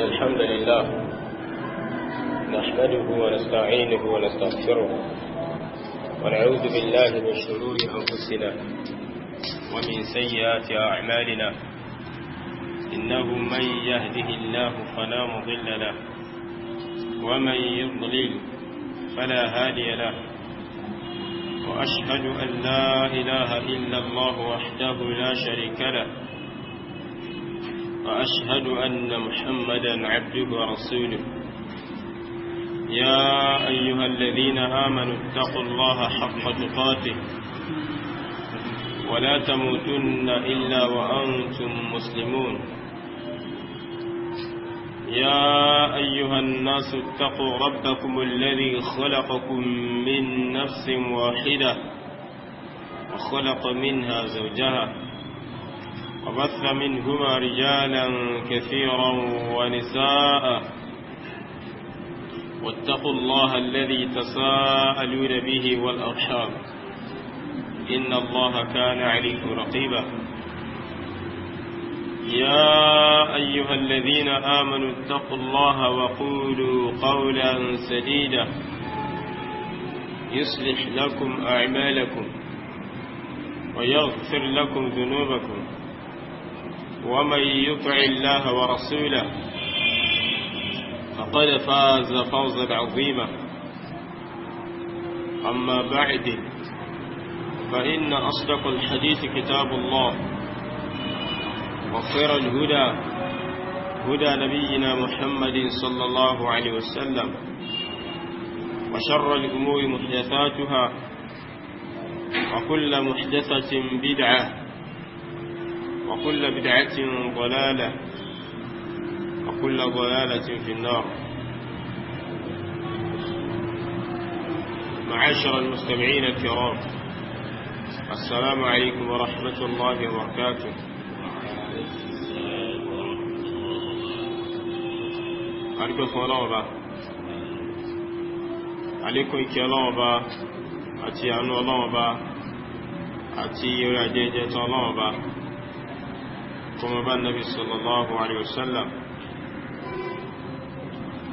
الحمد لله نحمده ونستعينه ونستغفره ونعوذ بالله من شرور أنفسنا ومن سيئات أعمالنا إنه من يهده الله فلا مضل له ومن يضلل فلا هادي له وأشهد أن لا إله إلا الله وحده لا شريك له وأشهد أن محمدا عبده ورسوله يا أيها الذين آمنوا اتقوا الله حق تقاته ولا تموتن إلا وأنتم مسلمون يا أيها الناس اتقوا ربكم الذي خلقكم من نفس واحدة وخلق منها زوجها وبث منهما رجالا كثيرا ونساء واتقوا الله الذي تساءلون به والأرحام إن الله كان عليكم رقيبا يا أيها الذين آمنوا اتقوا الله وقولوا قولا سديدا يصلح لكم أعمالكم ويغفر لكم ذنوبكم ومن يطع الله ورسوله فقد فاز فوزا عظيما أما بعد فإن أصدق الحديث كتاب الله وخير الهدى هدى نبينا محمد صلى الله عليه وسلم وشر الأمور محدثاتها وكل محدثة بدعة وكل بدعة ضلالة وكل ضلالة في النار. معاشر المستمعين الكرام، السلام عليكم ورحمة الله وبركاته. عليكم السلام عليكم الكلام àti àánú Ọlọ́run bá àti orí ajẹ́jẹ́ tán Ọlọ́run bá kuma bá nabi sallallahu alaihi wasallam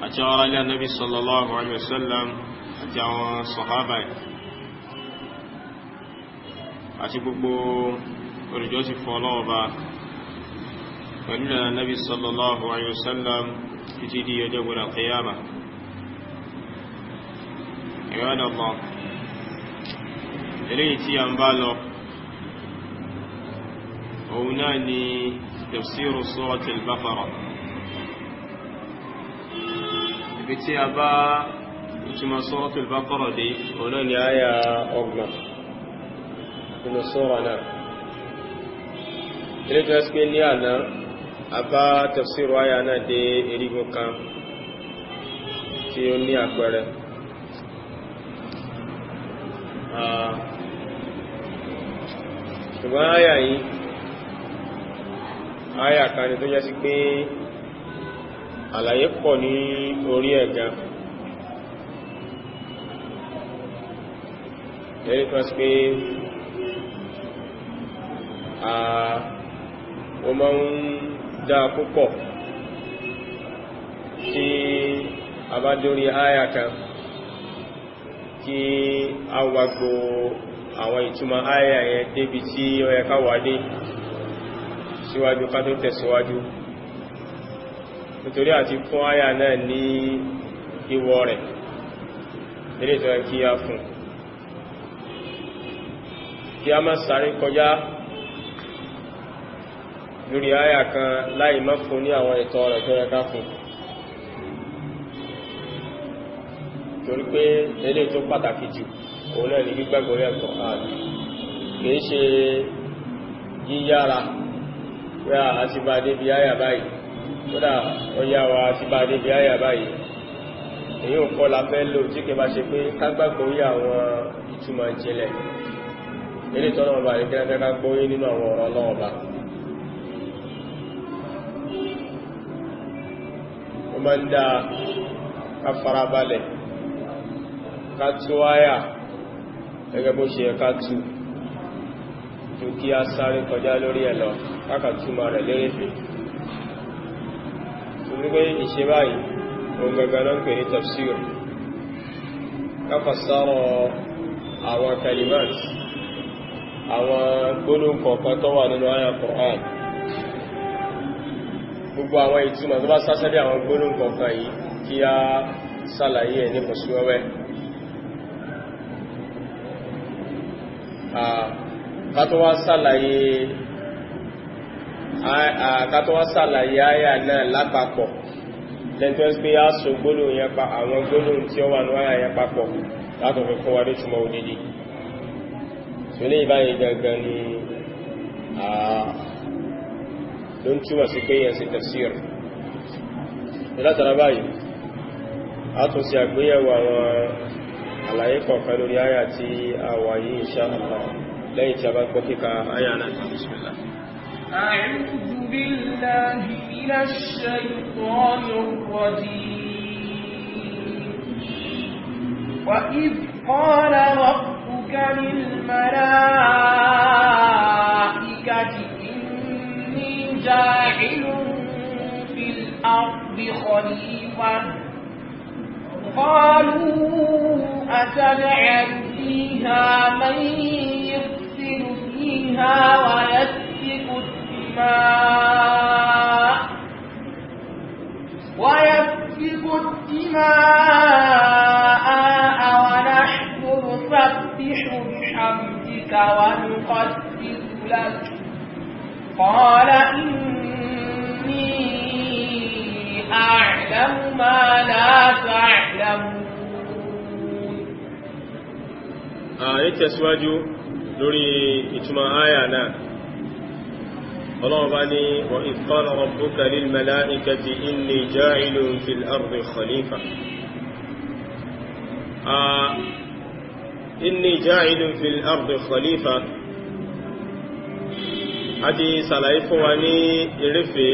àti àwọn alẹ́ nabi sallallahu alaihi wasallam àti àwọn sàhábà àti gbogbo olùjọ́sí fún Ọlọ́run bá pẹ̀lú ìlànà nabi sallallahu alaihi wasallam títí di ọjọ́ gbọ́dọ̀ qiyama. Ibadallah, eléyìí tí a ń bá lọ òun náà ni tafsiru surati al-Baqara. Ibi tí a bá ìtumọ̀ surati al-Baqara dé òun náà ni àyà 30 nínú sura náà. ilé tó ẹ́sì pé ní àná a bá tafsiru àyà náà dé erigun kan tí ó ní àpẹẹrẹ. Ṣùgbọ́n àyà yìí àyà kan ni tó jẹ́ sí pé àlàyé pọ̀ ní orí ẹ̀gá. Èyí tó sí pé ó máa ń dá púpọ̀ tí a bá dórí àyà kan kí a wá gbọ́ àwọn ìtumọ̀ àyà yẹn débi tí ó yẹ ká wà dé síwájú ká tó tẹ̀síwájú, nítorí àti fún àyà náà ní ìwọ rẹ̀ ilé tó yẹ kí a fún, kí a má sáré kọjá lórí àyà kan láì má fún ní àwọn ẹ̀tọ́ rẹ̀ tó yẹ ká fún, torí pé ilé tó pàtàkì jù òun náà ni gbígbàgbọ́ rẹ̀ Al-Qur'an. Kìí ṣe yíyára pé àti bá dé bí àyà báyìí, kódà ọya wa àti bá dé bí àyà báyìí, èyí ò kọ́ la fẹ́ lò tí kẹ bá ṣe pé kágbàgbọ́ rí àwọn ìtumọ̀ ìjìnlẹ̀ ilé tọ́nà ọba ìgbẹ́rẹ́ kágbọ́ rí nínú àwọn ọ̀rọ̀ Ọlọ́run Ọba. ó máa ń dá ká farabalẹ̀ ká tú àyà gẹ́gẹ́ bó ṣe ká tú ju kí a sáré kọjá lórí ẹ̀ lọ káàkà túmọ̀ rẹ̀ lérèfè. torí pé ìṣe báyìí ohun gangan náà ń pè ní tafsir, ká fassara àwọn kalimat, àwọn gbólóhùn kọ̀ọ̀kan tó wà nínú àyà Qur'an, gbogbo àwọn ìtumọ̀ tó bá sásẹ́dẹ̀ àwọn gbólóhùn kọ̀ọ̀kan yìí kí a ṣàlàyé ẹ̀ ní fọ́síwẹ́wẹ́. Ká tó wá ṣàlàyé àyà náà lápapọ̀, lẹ́ntọ́ pé a so gbólóhùn yẹn pa àwọn gbólóhùn tí ó wà ní àyà yẹn papọ̀ látọ̀ fi fún wa ní túnmọ̀ òdìdí. tí ó lè báyìí gangan ni ló ń túnmọ̀ sí pé yẹn sí tafsir. látara báyìí a tún sí àgbéyẹ̀wò àwọn àlàyé kọ̀ọ̀kan lórí àyà tí a wà yìí insha Allah lẹ́yìn tí a bá gbọ́ kíkà àyà náà tàbí bismillah. أعوذ بالله من الشيطان الرجيم. وإذ قال ربك للملائكة إني جاعل في الأرض خليفة قالوا أتجعل فيها من يفسد فيها ويسفك الدماء ونحن نسبح بحمدك ونقدس لك قال إني أعلم ما لا تعلمون. Ìtẹ̀síwájú lórí ìtumọ̀ àyà náà. Allah bá ní wa idh qala rabbuka lil mala'ikati inni ja'ilun fil ardi khalifa. Inni ja'ilun fil ardi khalifa. A ti sàlàyé fún wa ní ìrẹ́fẹ́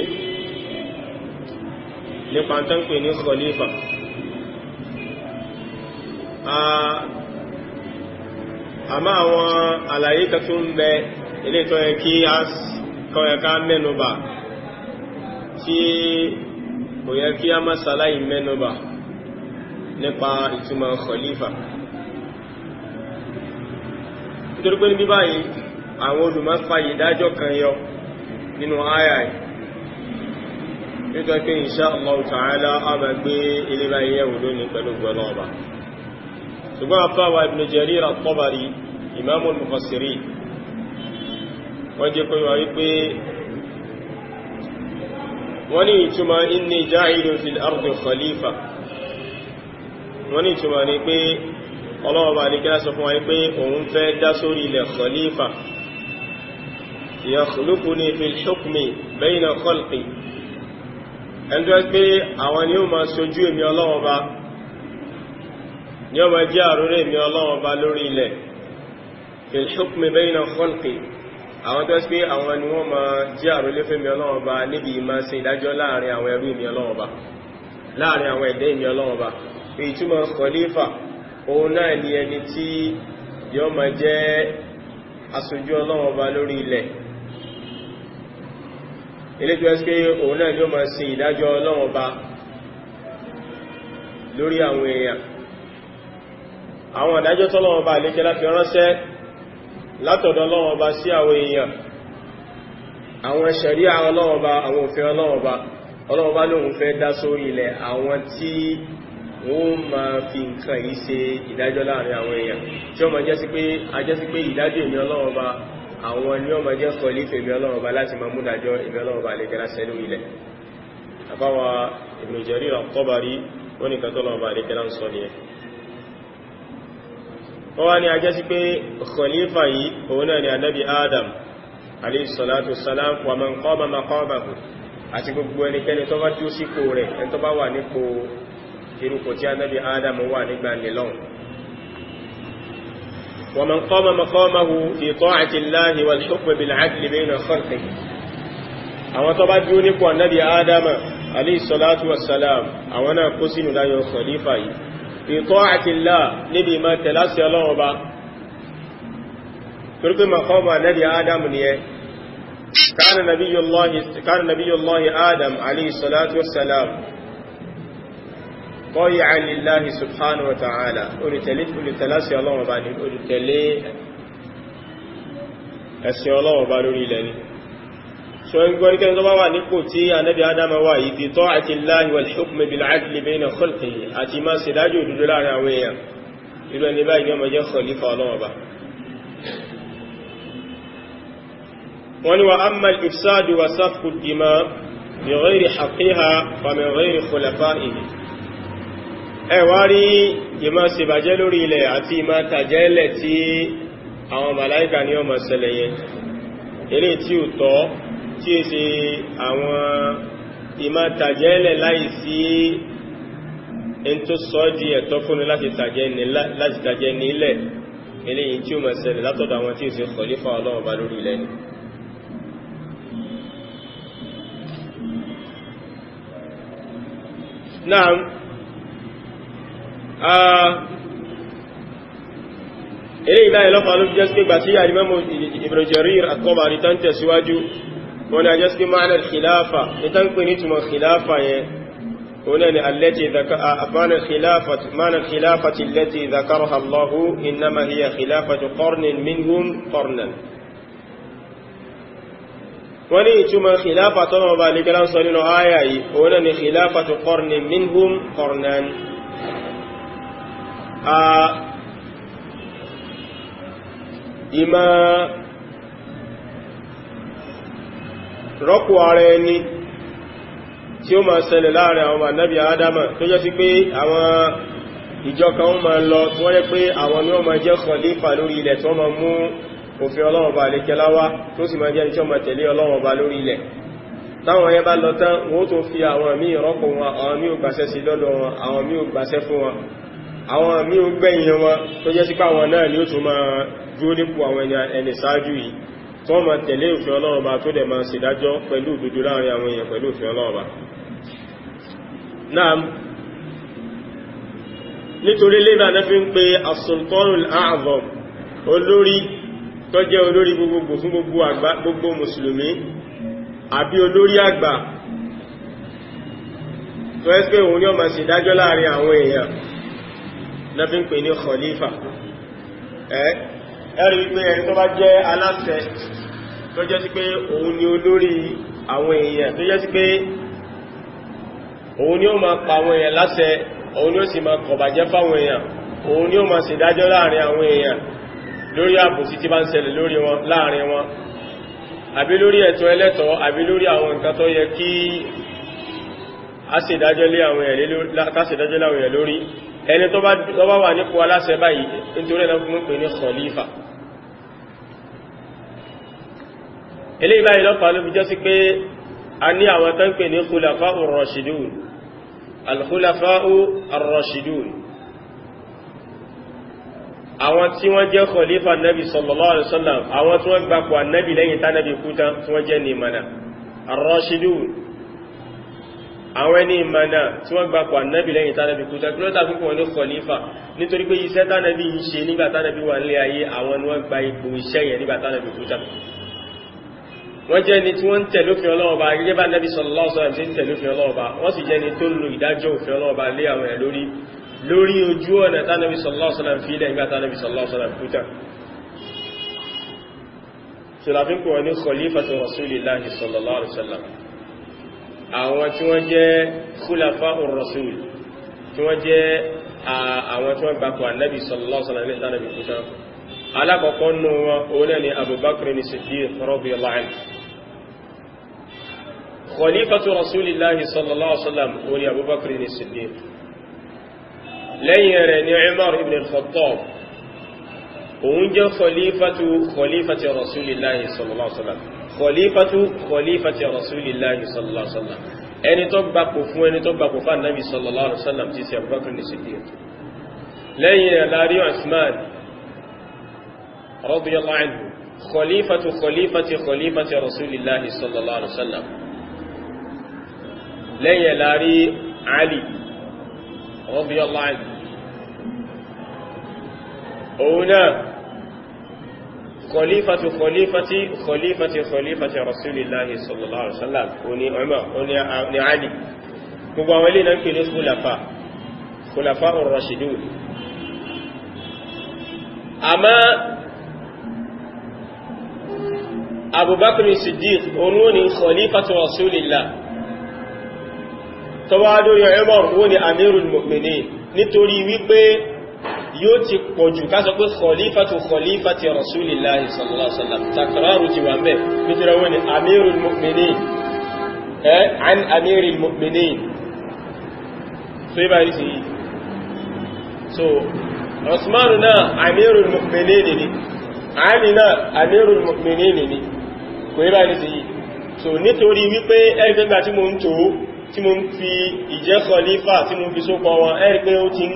nípa tán pè ní khalifa. Àmá àwọn àlàyé kan tún bẹ ilé tó yẹ kí a kọ́yẹ ká mẹ́nubà tí kò yẹ kí a má sàlàyé mẹ́nubà nípa ìtumọ̀ khalifa. Nítorí pé níbí báyìí àwọn olùmọ́fà ìdájọ́ kan yọ nínú àyà yìí, nítorí pé insha Allah ta'ala a máa gbé ilé báyìí yẹ̀wò lónìí pẹ̀lú gbọ́lọ́ọ̀bà. ṣùgbọ́n àfáwà Ibn Jarir at-Tabari Imamul Mufassirin wọ́n jẹ́ pé wà wípé wọ́n ní ìtumọ̀ inni ja'ilun fil ardi khalifa, wọ́n ní ìtumọ̀ ní pé ọlọ́ọ̀bà ní kílá sọ fún wa pé òun fẹ́ dá sórí ilẹ̀ khalifa yakhlufuni fil hukmi bayna khalqi, ẹni tó pé àwọn ni ó máa sojú èmi ọlọ́ọ̀bà ni ó máa jẹ́ àrórẹ́ èmi ọlọ́ọ̀bà lórí ilẹ̀ fil hukmi bayna khalqi, àwọn tó pé àwọn ni wọ́n máa jẹ́ àrólé fẹ́mi ọlọ́ọ̀bà níbi ìmá ṣe ìdájọ́ láàrin àwọn ẹrú èmi ọlọ́ọ̀bà, láàrin àwọn ẹ̀dẹ́ èmi ọlọ́ọ̀bà. ìtumọ̀ khalifa òun náà ni ẹni tí yóò máa jẹ́ aṣojú Ọlọ́run Ọba lórí ilẹ̀, ilé tó ẹ́sì pé òun náà yóò máa ṣe ìdájọ́ Ọlọ́run Ọba lórí àwọn èèyàn, àwọn ìdájọ́ tọ́lọ́run Ọba àlékẹ́ láti ránṣẹ́ látọ̀dọ̀ Ọlọ́run Ọba sí àwọn èèyàn, àwọn ṣẹ̀ríà Ọlọ́run Ọba, àwọn òfin Ọlọ́run Ọba. Ọlọ́run Ọba lóhun fẹ́ dá sórí ilẹ̀ àwọn tí wọ́n máa fi nǹkan yìí ṣe ìdájọ́ láàrin àwọn èèyàn, tí ó máa jẹ́ sí pé ìdájọ́ èmi Ọlọ́run Ọba àwọn ni ó máa jẹ́ khalifa èmi Ọlọ́run Ọba láti máa mú dájọ́ èmi Ọlọ́run Ọba lè kẹ́lá sẹ́lú ilẹ̀. àbáwa Ibn Jarir at-Tabari wọ́n ní kàtọ́ Ọlọ́run Ọba lè kẹ́lá ń sọ ní ẹ. wọ́n wá ní a jẹ́ sí pé khalifa yìí òun náà ni Ànábì Adam alayhi salatu wassalam wa man qama maqamahu, àti gbogbo ẹnikẹ́ni tó bá dúró sípò rẹ̀, ẹni tó bá wà nípò irúkò tí Ànábì Adam wà nígbà nílọ́n. wa man qama maqamahu fi ta'ati Allahi wal hukm bil 'adli bayna khalqihi, àwọn tó bá dúró nípò Ànábì Adam alayhi salatu wassalam àwọn náà kó sínú láyọ̀ khalifa yìí fi ta'ati Allah níbi ma tẹ̀láṣì Ọlọ́run Ọba, torí pé maqama Ànábì Adam ni ẹ كان نبي الله آدم عليه الصلاة والسلام طيعا لله سبحانه وتعالى olùtẹ̀lásí Ọlọ́run bá ní olùtẹ̀lé ẹ̀sìn Ọlọ́run bá lórí ilẹ̀ ni so ń gbọ́ níkẹ́ tó bá wà nípò tí Ànábì Ádámà wà yìí fi ta'ati Allahi wal hukmi bil 'adli bayna khalqihi àti máa ṣe dájọ́ òdodo láàrin àwọn èèyàn irú ẹni báyìí ni ó máa jẹ́ khalifa Ọlọ́run bá wọ́n ní wa amma al-ifsadu wa safku ad-dima bi ghayri haqqiha fa min ghayri khulafa'ihi ẹwà rí ìmá ṣe bàjẹ́ lórí ilẹ̀ àti ìmá tàjẹ́lẹ̀ tí àwọn màláíkà ní ọmọ ṣẹlẹ̀ yẹn eré tí ó tọ́ tí é ṣe àwọn ìmá tàjẹ́lẹ̀ láì sí ẹn tó sọ di ẹ̀tọ́ fún ní láti tàjẹ́ ní ilẹ̀ eléyìí tí ó mọ̀ ṣẹlẹ̀ látọ̀dọ̀ àwọn tí ó ṣe khalifa Ọlọ́run bá lórí ilẹ̀ ni Naam eléyìí báyìí lọ́pàá ló fi jẹ́ sí pé gbà tí Imam Ibn Jarir at-Tabari tán tẹ̀síwájú wọ́n ni a jẹ́ sí pé ma'na al-khilafa ní tán pè ní túnmọ̀ khilafa yẹn wọ́n ni ma'na al-khilafati allati dhakaraha Allahu innama hiya khilafatu qarnin minhum qarnan wọ́n ní ìtumọ̀ khilafa tọ́nà ọba alìkẹ́lá ń sọ nínú àyà yìí wọ́n ni khilafatu qarnin minhum qarnan ìmá rọ́pò ara ẹni tí ó máa ṣẹlẹ̀ láàrin àwọn ànábì Ádámà tó jẹ́ sí pé àwọn ìjọ kan ó máa lọ tí wọ́n yẹ pé àwọn ni wọ́n máa jẹ́ khalifa lórí ilẹ̀ tí wọ́n máa mú òfin Ọlọ́run Ọba àlékẹ́lá wá tó sì máa jẹ́ tí wọ́n máa tẹ̀lé Ọlọ́run Ọba lórí ilẹ̀ táwọn yẹn bá lọ tán wọ́n tó fi àwọn míì rọ́pò wọn àwọn míì ò gbàṣẹ́ sí lọ́dọ̀ wọn àwọn míì ò gbàṣẹ́ fún wọn àwọn míì ò gbẹ̀yìn wọn tó jẹ́ sí pàwọn náà ni ó tún máa dúró nípò àwọn ẹni sáájú yìí tó máa tẹ̀lé òfin Ọlọ́run Ọba tó dẹ̀ máa ṣèdájọ́ pẹ̀lú òdodo láàrin àwọn èèyàn pẹ̀lú òfin Ọlọ́run Ọba náà nítorí lébà náà fi ń pe as-Sultanul A'zam olórí tó jẹ́ olórí gbogbogbò fún gbogbo mùsùlùmí àbí olórí àgbà tó ẹ́ pé òun ni ó máa ṣèdájọ́ láàrin àwọn èèyàn náà fi ń pè ní khalifa ẹ̀rí wípé ẹni tó bá jẹ́ aláṣẹ tó jẹ́ sí pé òun ni olórí àwọn èèyàn tó jẹ́ sí pé òun ni ó máa pa àwọn èèyàn láṣẹ òun ni ó sì máa kọ̀bàjẹ́ fáwọn èèyàn òun ni ó máa ṣèdájọ́ láàrin àwọn èèyàn lórí àbòsí tí bá ń ṣẹlẹ̀ lórí wọn láàrin wọn àbí lórí ẹ̀tọ́ ẹlẹ́tọ́ àbí lórí àwọn nǹkan tó yẹ kí a ṣèdájọ́ lé àwọn èèyàn lórí ẹni tó bá wà nípò aláṣẹ báyìí nítorí ẹ̀nà fún pè ní khalifa eléyìí báyìí lọ́pàá ló fi jẹ́ sí pé a ní àwọn tán pè ní khulafa'ur rashidun al-khulafa'u ar-rashidun àwọn tí wọ́n jẹ́ khalifa nabi sallallahu alaihi wasallam àwọn tí wọ́n gbapò annabi lẹ́yìn tánàbí kúta tí wọ́n jẹ́ ní ìmànà ar-rashidun àwọn ẹni ìmànà tí wọ́n gbapò annabi lẹ́yìn tánàbí kúta kí ló tà fún wọn ní khalifa nítorí pé iṣẹ́ tánàbí yìí ṣe nígbà tánàbí wà nílé ayé àwọn ni wọ́n gba ipò iṣẹ́ yẹn nígbà tánàbí kúta wọ́n jẹ́ ni tí wọ́n ń tẹ̀lé òfin Ọlọ́run Ọba gẹ́gẹ́ bá nabi sallallahu alaihi wasallam tí ń tẹ̀lé òfin Ọlọ́run Ọba wọ́n sì jẹ́ ni tó ń lo ìdájọ́ òfin Ọlọ́run Ọba lé àwọn ẹ̀ lórí ojú ọ̀nà tánàbí sallallahu alaihi wasallam fílẹ̀ nígbà tánàbí sallallahu alaihi wasallam kúta ṣùlàfín kò wọ́n ní khalifatu rasulillahi sallallahu alaihi wasallam àwọn tí wọ́n jẹ́ khulafa'ur rasul tí wọ́n jẹ́ àwọn tí wọ́n gbapò annabi sallallahu alaihi wasallam nígbà tánàbí kúta alákọ̀ọ́kọ́ nù wọn òun náà ni Abubakar ni Siddiq radiyallahu anhu khalifatu rasulillahi sallallahu alaihi wasallam òun ni Abubakar ni Siddiq lẹ́yìn rẹ̀ ni Umar ibn al-Khattab òun jẹ́ khalifati rasulillahi sallallahu alaihi wasallam khalifati rasulillahi sallallahu alaihi wasallam ẹni tó gbapò fún Ànábì sallallahu alaihi wasallam tí sí Abubakar ní Siddiq lẹ́yìn rẹ̀ lárí Uthman radiyallahu anhu khalifati rasulillahi sallallahu alaihi wasallam lẹ́yìn lárí Ali radiyallahu anhu òun náà khalifati rasulillahi sallallahu alaihi wasallam oni Umar oni Ali gbogbo àwọn ilé náà kìí khulafa ar-rashidun àmá Abubakar Siddiq oni khalifati rasulillah tọwádó yọ Umar oni amirul mu'minin nítorí wípé yóò ti pọ̀jù ká sọ pé khalifati rasulillahi sallallahu alaihi wasallam takraru ti wà mẹ́ nítorí wọ́n ni amirul mu'minin an amirul mu'minin so yí bá rí sí yìí so Usmanu náà amirul mu'minin ni Ali náà amirul mu'minin ni kò yí bá rí sí yìí so nítorí wípé ẹgbẹ́gbà tí mo ń tó tí mo ń fi ìjẹ́ khalifa tí mo fi sókọ wọn ẹgbẹ́ ó ti ń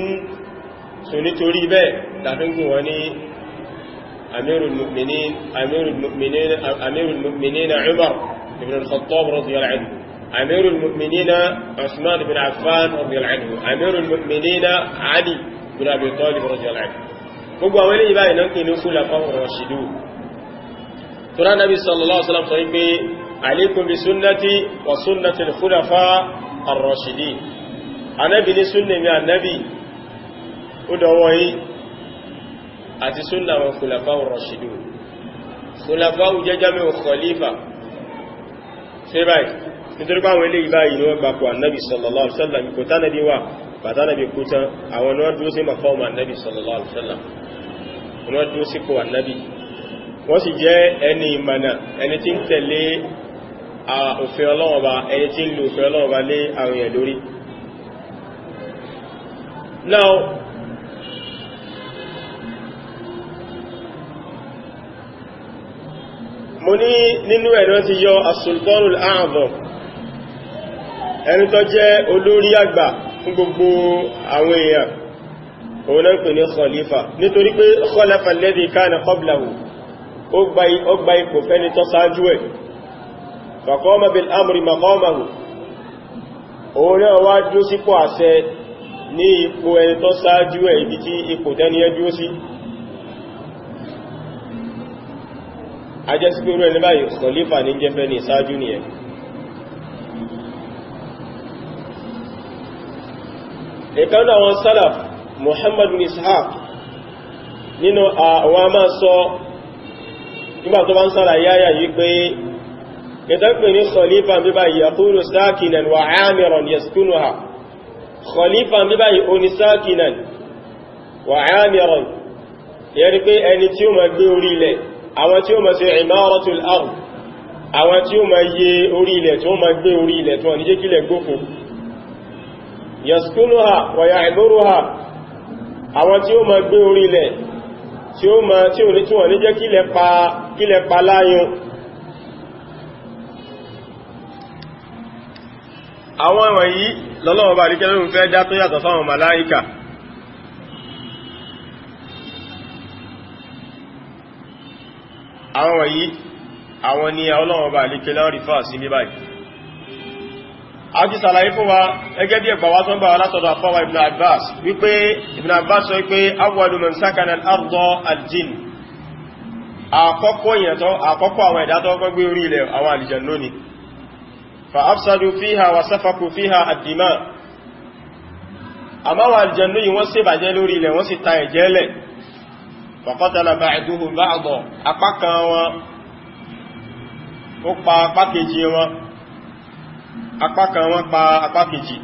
so nítorí bẹ́ẹ̀ tàbínkù wọn ní amirul mu'minin Umar ibn al-Khattab radiyallahu anhu amirul mu'minin Usman ibn Affan radiyallahu anhu amirul mu'minin Ali ibn Abi Talib radiyallahu anhu gbogbo àwọn eléyìí báyìí náà kí ní khulafa ar-rashidun tó rán Nabi sallallahu alaihi wasallam sọ wípé alaykum bi sunnati wa sunnati al-khulafa ar-rashidin Ànábì ní sunna mi Ànábì ó dọwọ́ yí àti súnnà wọn khulafa'u rashidun khulafa'u jẹ́ jami'u khalifa ṣe báyìí nítorí pàwọn ilé ìbáyìí ni wọ́n gbapò annabi sallallahu alaihi wasallam kò tánàbí wà bàtánàbí kú tán àwọn ni wọ́n dúró sí maqam annabi sallallahu alaihi wasallam wọ́n dúró sí kò annabi wọ́n sì jẹ́ ẹni ìmànà ẹni tí ń tẹ̀lé òfin Ọlọ́run Ọba ẹni tí ń lo òfin Ọlọ́run Ọba lé àwọn èèyàn lórí. Now mo ní nínú ẹ̀rọ ti yọ as-sultanul a'zam ẹni tó jẹ́ olórí àgbà fún gbogbo àwọn èèyàn òun náà pè ní khalifa nítorí pé khalafa alladhi kana qablahu ó gba ipò fẹ́ni tó sáájú ẹ̀ faqama bil amri maqamahu òun náà wá dúró sípò àṣẹ ní ipò ẹni tó sáájú ẹ̀ ibi tí ipò tẹ́ni ẹ dúró sí ajẹ́sí pé rẹ̀ ní báyìí khalifa ní jẹ́fẹ́ ní ìsáájú ni ẹ̀. ìkánú àwọn salaf Muhammad bin Ishaq nínú àwọn a máa sọ nígbà tó bá ń sára yáyà yìí pé ìtàkùn ní khalifa ní báyìí yaqulu sakinan wa amiran yaskunuha khalifa ní báyìí oní sakinan wa amiran yẹ́rí pé ẹni tí ó ma gbé orí ilẹ̀ àwọn tí ó ma ṣe imaratul ard àwọn tí ó ma yẹ orí ilẹ̀ tí ó ma gbé orí ilẹ̀ tí wọ́n ní jẹ́ kílẹ̀ gbófò yaskunuha wa ya'muruha àwọn tí ó ma gbé orí ilẹ̀ tí ó ní tí wọ́n ní jẹ́ kílẹ̀ pa láyún àwọn ẹ̀wọ̀n yìí lọ́lọ́wọ́ bá rí kẹ́lẹ́rùn fẹ́ dá tó yàtọ̀ fáwọn màláíkà àwọn wọ̀nyí àwọn ni Ọlọ́run bá lè kẹlẹ́ rí fáà sí ní báyìí a ti sàlàyé fún wa ẹgẹ́ bí ẹgbà wá tó ń bá wa látọ̀dọ̀ àfọwà Ibn Abbas wípé Ibn Abbas sọ wípé awwalu man sakana al-arda al-jinn àkọ́kọ́ àwọn ẹ̀dá tó gbé orí ilẹ̀ àwọn àlìjànnú ni fa afsadu fiha wa safaku fiha ad-dima àmá àwọn àlìjànnú yìí wọ́n ṣèbàjẹ́ lórí ilẹ̀ wọ́n sì ta ẹ̀jẹ̀ lẹ̀ faqatala ba'duhum ba'da apá kan wọn ó pa apá kejì wọn apá kan wọn pa apá kejì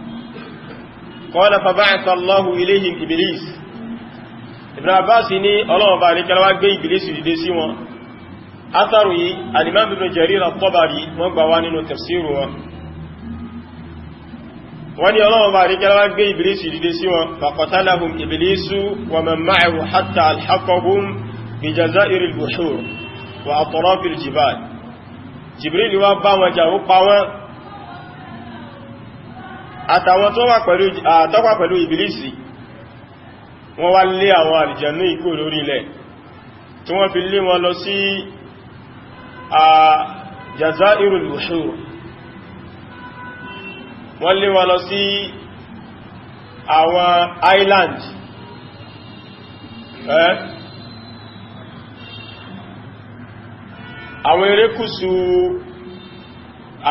qala fa ba'atha Allahu ilayhim Iblis Ibn Abbas ní Ọlọ́run bá ní kẹlẹ́wà gbé Iblis dìde sí wọn atharu yìí al-Imam Ibn Jarir at-Tabari wọ́n gbà wá nínú tafsiru wọn wọ́n ní Ọlọ́run bá ní kẹlẹ́wà gbé Iblis dìde sí wọn faqatalahum Iblisu wa man ma'ahu hatta alhaqahum bi jazairi al-buhur wa atraf al-jibal Jibril wá bá wọn jà ó pa wọ́n àtàwọn tó wà pẹ̀lú Iblisi wọ́n wá lé àwọn àlìjànnú ikú lórí ilẹ̀ tí wọ́n fi lé wọn lọ sí jazairi al-buhur wọ́n lé wọn lọ sí àwọn island àwọn erékùsù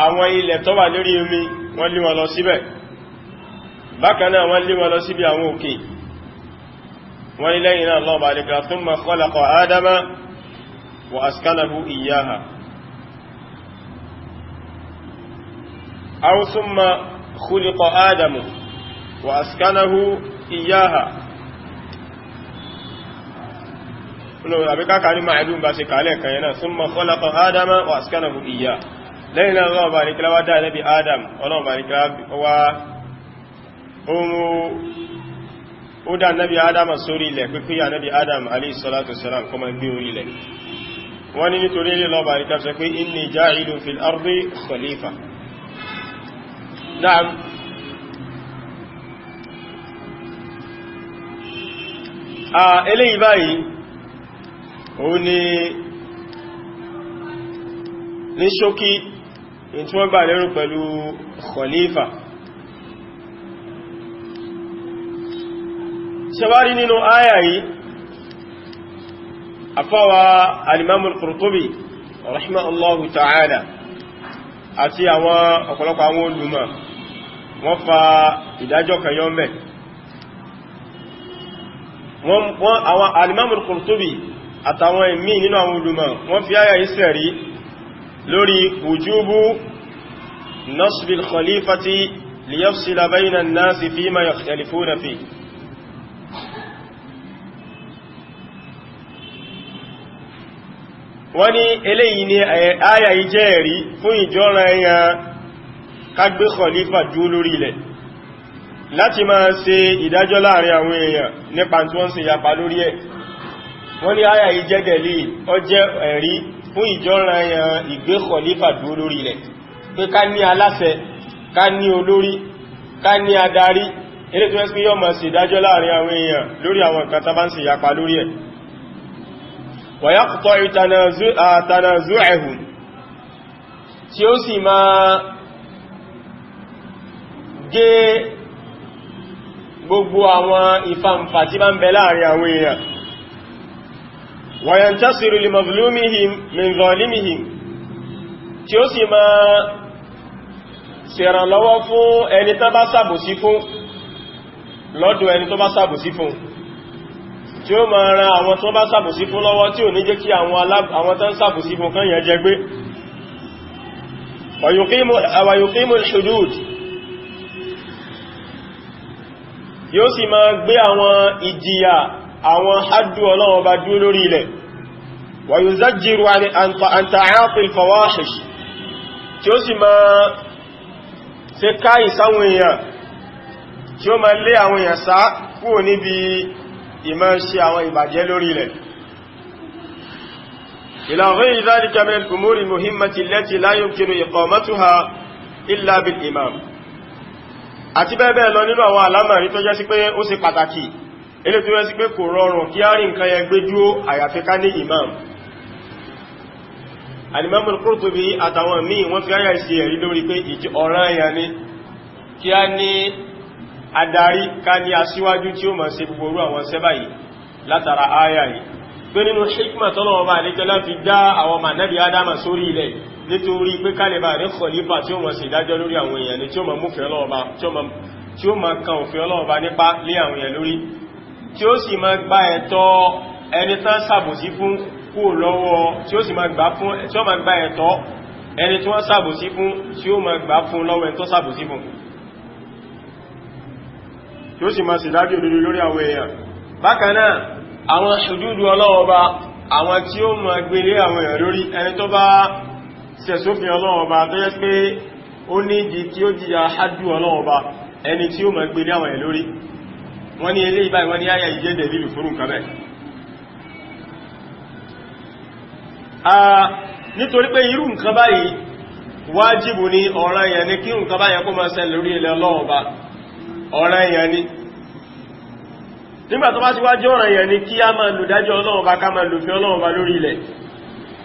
àwọn ilẹ̀ tó wà lórí omi wọ́n lé wọn lọ síbẹ̀. Bákan náà wọ́n lé wọn lọ síbi àwọn òkè. Wọ́n ní lẹ́yìn náà Allah bá lè gbà thumma khalaqa Adama wa askanahu iyyaha. Aw thumma khuliqa Adamu wa askanahu iyyaha. Olóòrùn àbí káàkiri ma'lum bá ṣe kàálẹ̀ kan yana thumma khalaqa Adama wa askanahu iyyaha. Lẹ́yìn náà Allah bá lè kílá wá dá Nabi Adam, Allah bá lè kílá wá ó dá Nabi Adam sórí ilẹ̀ pípí ya Nabi Adam alayhi salatu wassalam kọmọ gbé orí ilẹ̀. Wọ́n ní nítorí ilé Allah bá lè kílá sọ pé inni ja'ilun fil ardi khalifa. Naam. Eléyìí báyìí ó ní ṣókí in tí wọ́n gbà lérò pẹ̀lú khalifa. Ṣẹwárí nínú áyà yìí, afáwa al-Imam al-Qurtubi rahimahullahu ta'ala àti àwọn ọ̀pọ̀lọpọ̀ àwọn olùmọ̀ wọ́n fa ìdájọ́ kan yọ mẹ́. Àwọn al-Imam al-Qurtubi àtàwọn ìmí nínú àwọn olùmọ̀ wọ́n fi áyà yìí sẹ̀rí lórí wujubu nasbil khalifati liyafsila bayna an-nasi fima yakhtalifuna fi. Wọ́n ní eléyìí ni áyà yìí jẹ́ ẹ̀rí fún ìjọ́ra ẹ̀yàn kágbé khalifa dúró lórí ilẹ̀ láti máa ṣe ìdájọ́ láàrin àwọn èèyàn nípa tí wọ́n ṣe yapa lórí ẹ̀. Wọ́n ní áyà yìí jẹ́ dẹ̀lí, ó jẹ́ ẹ̀rí fún ìjọ́ra ẹ̀yàn ìgbé khalifa dúró lórí ilẹ̀ pé ká ní aláṣẹ, ká ní olórí, ká ní adarí eré tó ẹ́sì yọ́ máa ṣe ìdájọ́ láàrin àwọn èèyàn lórí àwọn nǹkan tá bá ń ṣe yapa lórí ẹ̀. ويقطع تنازعهم tí ó sì máa gé gbogbo àwọn ìfàǹfà tí bá ń bẹ láàrin àwọn èèyàn. وينتصر لمظلومهم من ظالمهم tí ó sì máa ṣèrànlọ́wọ́ fún ẹni tó bá ṣàbòsí fún lọ́dọ̀ ẹni tó bá ṣàbòsí fún, tí ó máa ran àwọn tó bá ṣàbòsí fún lọ́wọ́ tí ò ní jẹ́ kí àwọn tán ṣàbòsí fún kan yẹn jẹ gbé. wa yuqimu al-hudud yóò sì máa gbé àwọn ìjìyà àwọn haddu Ọlọ́run bá dúró lórí ilẹ̀. wa yuzajjiru an ta'ati al-fawahish tí ó sì máa ṣe káyì sáwọn èèyàn, tí ó máa lé àwọn èèyàn sá kúrò níbi ìmá ṣe àwọn ìbàjẹ́ lórí ilẹ̀. ila ghayri dhalika min al-umuri al-muhimmati allati la yumkinu iqamatuha illa bil-imam. Àti bẹ́ẹ̀ bẹ́ẹ̀ lọ nínú àwọn àlámọ̀rí tó jẹ́ sí pé ó ṣe pàtàkì, ilé tó jẹ́ sí pé kò rọrùn kí á rí nǹkan yẹn gbé dúró àyàfi ká ní imam. Al-Imam al-Qurtubi àtàwọn míì wọ́n fi áyà sí ẹ̀rí lórí pé ọ̀ranyàn ni kí á ní adarí, ká ní aṣíwájú tí ó máa ṣe gbogbo orú àwọn ṣẹ́ báyìí látara áyà yìí. Pé nínú hikma tọ́lọ́wọ́ bá àlékẹ́ láti dá àwọn mànábì Ádámà sórí ilẹ̀ nítorí pé kálẹ̀bà rí khalifa tí ó máa ṣe ìdájọ́ lórí àwọn èèyàn ni, tí ó máa mú òfin Ọlọ́run bá, tí ó máa kan òfin Ọlọ́run bá nípa lé àwọn èèyàn lórí, tí ó sì máa gba ẹ̀tọ́ ẹni tán ṣàbòsí fún kúrò lọ́wọ́, tí ó sì máa gbà fún, tí ó máa gba ẹ̀tọ́ ẹni tí wọ́n ṣàbòsí fún, tí ó máa gbà fún lọ́wọ́ ẹni tó ṣàbòsí fún, tí ó sì máa ṣèdájọ́ òdodo lórí àwọn èèyàn. Bákan náà àwọn ṣùdúdú Ọlọ́run Ọba, àwọn tí ó máa gbélé àwọn èèyàn lórí, ẹni tó bá ṣẹ̀sófin Ọlọ́run Ọba tó yẹ pé ó ní ìdí tí ó jìyà hádù Ọlọ́run Ọba, ẹni tí ó máa gbélé àwọn èèyàn lórí. Wọ́n ní eléyìí báyìí, wọ́n ní àyà ìjẹ́ dẹ̀bílù fún nǹkan bẹ́ẹ̀. Nítorí pé irú nǹkan báyìí wájìbù ní ọ̀ranyàn ni kí nǹkan báyìí kó máa ṣẹlẹ̀ lórí ilẹ̀ Ọlọ́run Ọba, ọ̀ranyàn ni. Nígbà tó bá ti wá jẹ́ ọ̀ranyàn ni kí a máa lò dájọ́ Ọlọ́run Ọba, ká máa lòfin Ọlọ́run Ọba lórí ilẹ̀,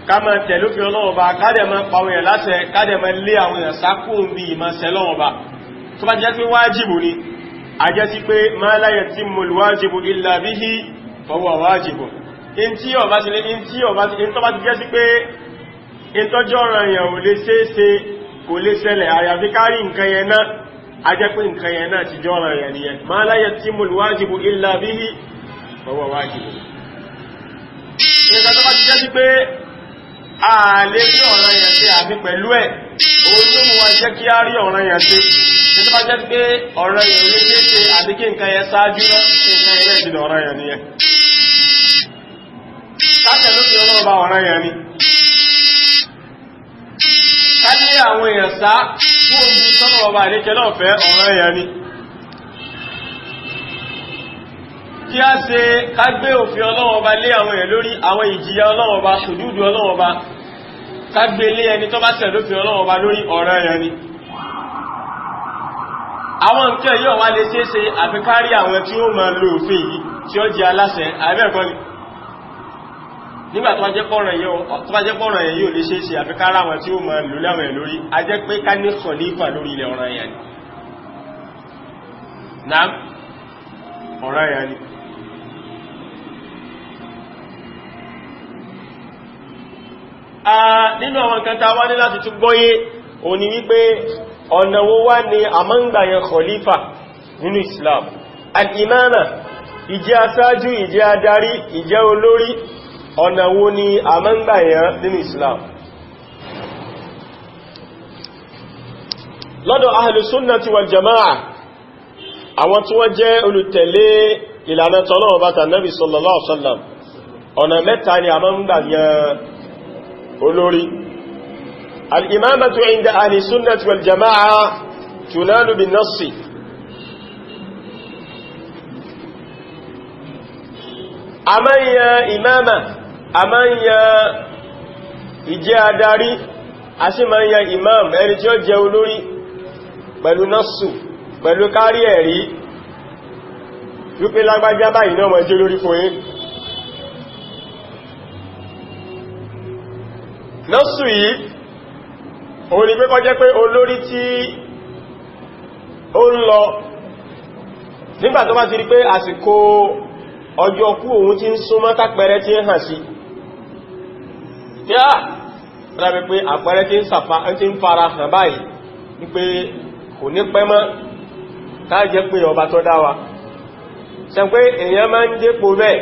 ká máa tẹ̀lófin Ọlọ́run Ọba, ká dẹ̀ máa pa àwọn èèyàn láṣẹ, ká dẹ̀ máa lé àwọn èèyàn sákùn bí ìmọ̀ṣẹ́ Ọlọ́run Ọba. Tó bá jẹ́ pé wájìbù ni, a jẹ́ sí pé ma la yatimmul wájìbù illa bihi fa huwa wájìbù. In tó bá ti jẹ́ sí pé ìtọ́jọ́ ọ̀rọ̀ yẹn ò lè ṣeéṣe kò lè ṣẹlẹ̀ àyàfi kárí nǹkan yẹn náà a jẹ́ pé nǹkan yẹn náà ti jọ ọ̀rọ̀ yẹn nìyẹn ma la yatimul wajibu illa bihi fa huwa wajibu nǹkan tó bá ti jẹ́ sí pé a lè rí ọ̀rọ̀ yẹn ṣe àbí pẹ̀lú ẹ̀ òun ló mú wa jẹ́ kí á rí ọ̀rọ̀ yẹn ṣe tó bá jẹ́ pé ọ̀rọ̀ yẹn ò lè ṣe àbí kí nǹkan yẹn ṣáájú lọ kí nǹkan yẹn náà ti lọ ọ̀rọ̀ yẹn nìyẹn káṣẹ̀ ló fi ọlọ́run bá ọ̀rọ̀ yẹn ni ká ní àwọn èèyàn sá fún omi tọ́nà ọba àdékẹ́ náà fẹ́ ọ̀rọ̀ yẹn ni kí a ṣe ká gbé òfin ọlọ́run ọba lé àwọn èèyàn lórí àwọn ìjìyà ọlọ́run ọba ṣùdúdú ọlọ́run ọba ká gbé lé ẹni tó bá ṣẹ̀ lófin ọlọ́run ọba lórí ọ̀rọ̀ yẹn ni àwọn nǹkan yóò wá lè ṣeéṣe àfi kárí àwọn tí ó máa lo òfin yìí tí ó jẹ́ aláṣẹ àbẹ́ẹ̀kọ́ ni nígbà tó bá jẹ́ pọ́nrán yẹn yóò lè ṣeéṣe àfi kárí àwọn tí ó máa lò láwọn ẹ̀ lórí a jẹ́ pé ká ní khalifa lórí ilẹ̀ ọ̀ràn yẹn ni náà ọ̀ràn yẹn ni nínú àwọn nǹkan tá wá ní láti tún gbọ́yé òní wípé ọ̀nà wo wá ní a máa ń gbà yẹn khalifa nínú Islam al-imama ìjẹ́ aṣáájú ìjẹ́ adarí ìjẹ́ olórí ọ̀nà wo ni a máa ń gbà yẹn nínú Islam lọ́dọ̀ ahlu sunnati wal jama'a àwọn tí wọ́n jẹ́ olùtẹ̀lé ìlànà tọ́lọ́run bá tànábì sallallahu alaihi wasallam ọ̀nà mẹ́ta ni a máa ń gbà yẹn olórí al-imamatu inda ahli sunnati wal jama'a tunalu bin nassi a máa ń yan imama a máa ń yan ìjẹ́ adarí a sì máa ń yan imam ẹni tí ó jẹ́ olórí pẹ̀lú nassu pẹ̀lú kárí ẹ̀rí wípé lágbájá báyìí náà mọ̀ jẹ́ lórí fún yín nassu yìí òun ni pé kó jẹ́ pé olórí tí ó ń lọ nígbà tó bá ti rí pé àsìkò ọjọ́ kú òun ti ń súnmọ́ tápẹrẹ tí ń hàn sí tí á rábẹ̀ pé àpẹrẹ tí ń fara hàn báyìí wípé kò ní pẹ́ mọ́ ká jẹ́ pé ọba tó dá wa ṣe pé èèyàn máa ń dépò bẹ́ẹ̀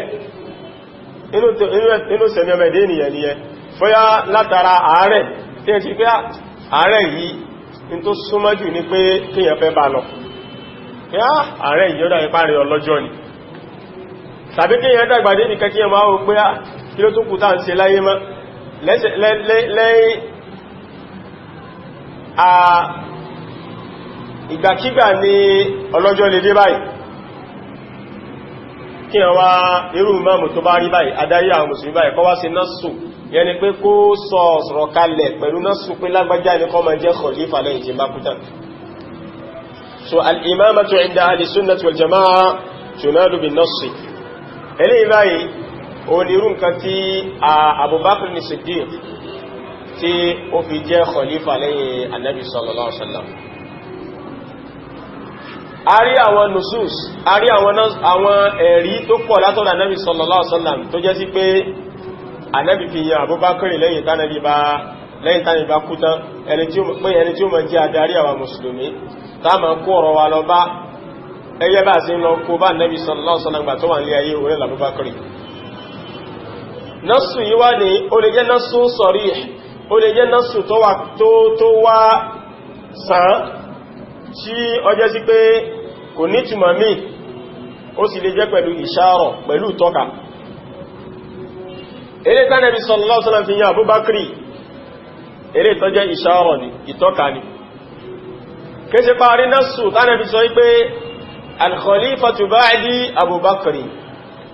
inú sẹ̀mí ọmọ ẹ̀dẹ́ ènìyàn nìyẹn fọ́yá látara àárẹ̀ tí ẹ ti pé àárẹ̀ yìí in tó súnmọ́ jù ní pé kíyàn fẹ́ bá lọ àárẹ̀ ìjọ́dá ipá rẹ̀ ọlọ́jọ́ ni tàbí kíyàn dàgbà dé nìkan kíyàn máa wò pé kí ló tó kù tá ń ṣe láyé mọ́ lẹ́yìn ìgbàkígbà ní ọlọ́jọ́ lè dé báyìí kí wá irú mọ́mù tó bá rí báyìí adarí àwọn mùsùlùmí báyìí kọ́ wá sí násù yẹni pé kó sọ̀rọ̀ kalẹ̀ pẹ̀lú násù pé lágbájá ní kọ́ máa jẹ́ khalifa lẹ́yìn tí bá kúta so al-imamatu inda ahli sunnati wal jama'a tunalu bin nassi eléyìí báyìí onírú nǹkan tí Abubakar ní Siddiq tí ó fi jẹ́ khalifa lẹ́yìn annabi sallallahu alaihi wasallam a rí àwọn nusus a rí àwọn ẹ̀rí tó pọ̀ látọ̀dọ̀ annabi sallallahu alaihi wasallam tó jẹ́ sí pé annabi fi yan Abubakar lẹ́yìn tánàbí bá kú tán ẹni tí ó mọ̀ jẹ́ adarí àwọn mùsùlùmí tá ma kó ọ̀rọ̀ wa lọ bá ẹyẹ bá sí lọ kó bá annabi sallallahu alaihi wasallam gbà tó wà ní ayé orí Abubakar nasu yìí wá ní ó lè jẹ́ nasu sarih ó lè jẹ́ nasu tó wá sàn tí ó jẹ́ sí pé kò ní túmọ̀ mí ó sì lè jẹ́ pẹ̀lú ìṣàrọ̀ pẹ̀lú tọ́ka eré tánàbí sallallahu alaihi wasallam fi yàn Abubakar eré tó jẹ́ ìṣàrọ̀ ni ìtọ́ka ni kéṣe parí nasu tánàbí sọ wípé al-khalifatu ba'di Abubakar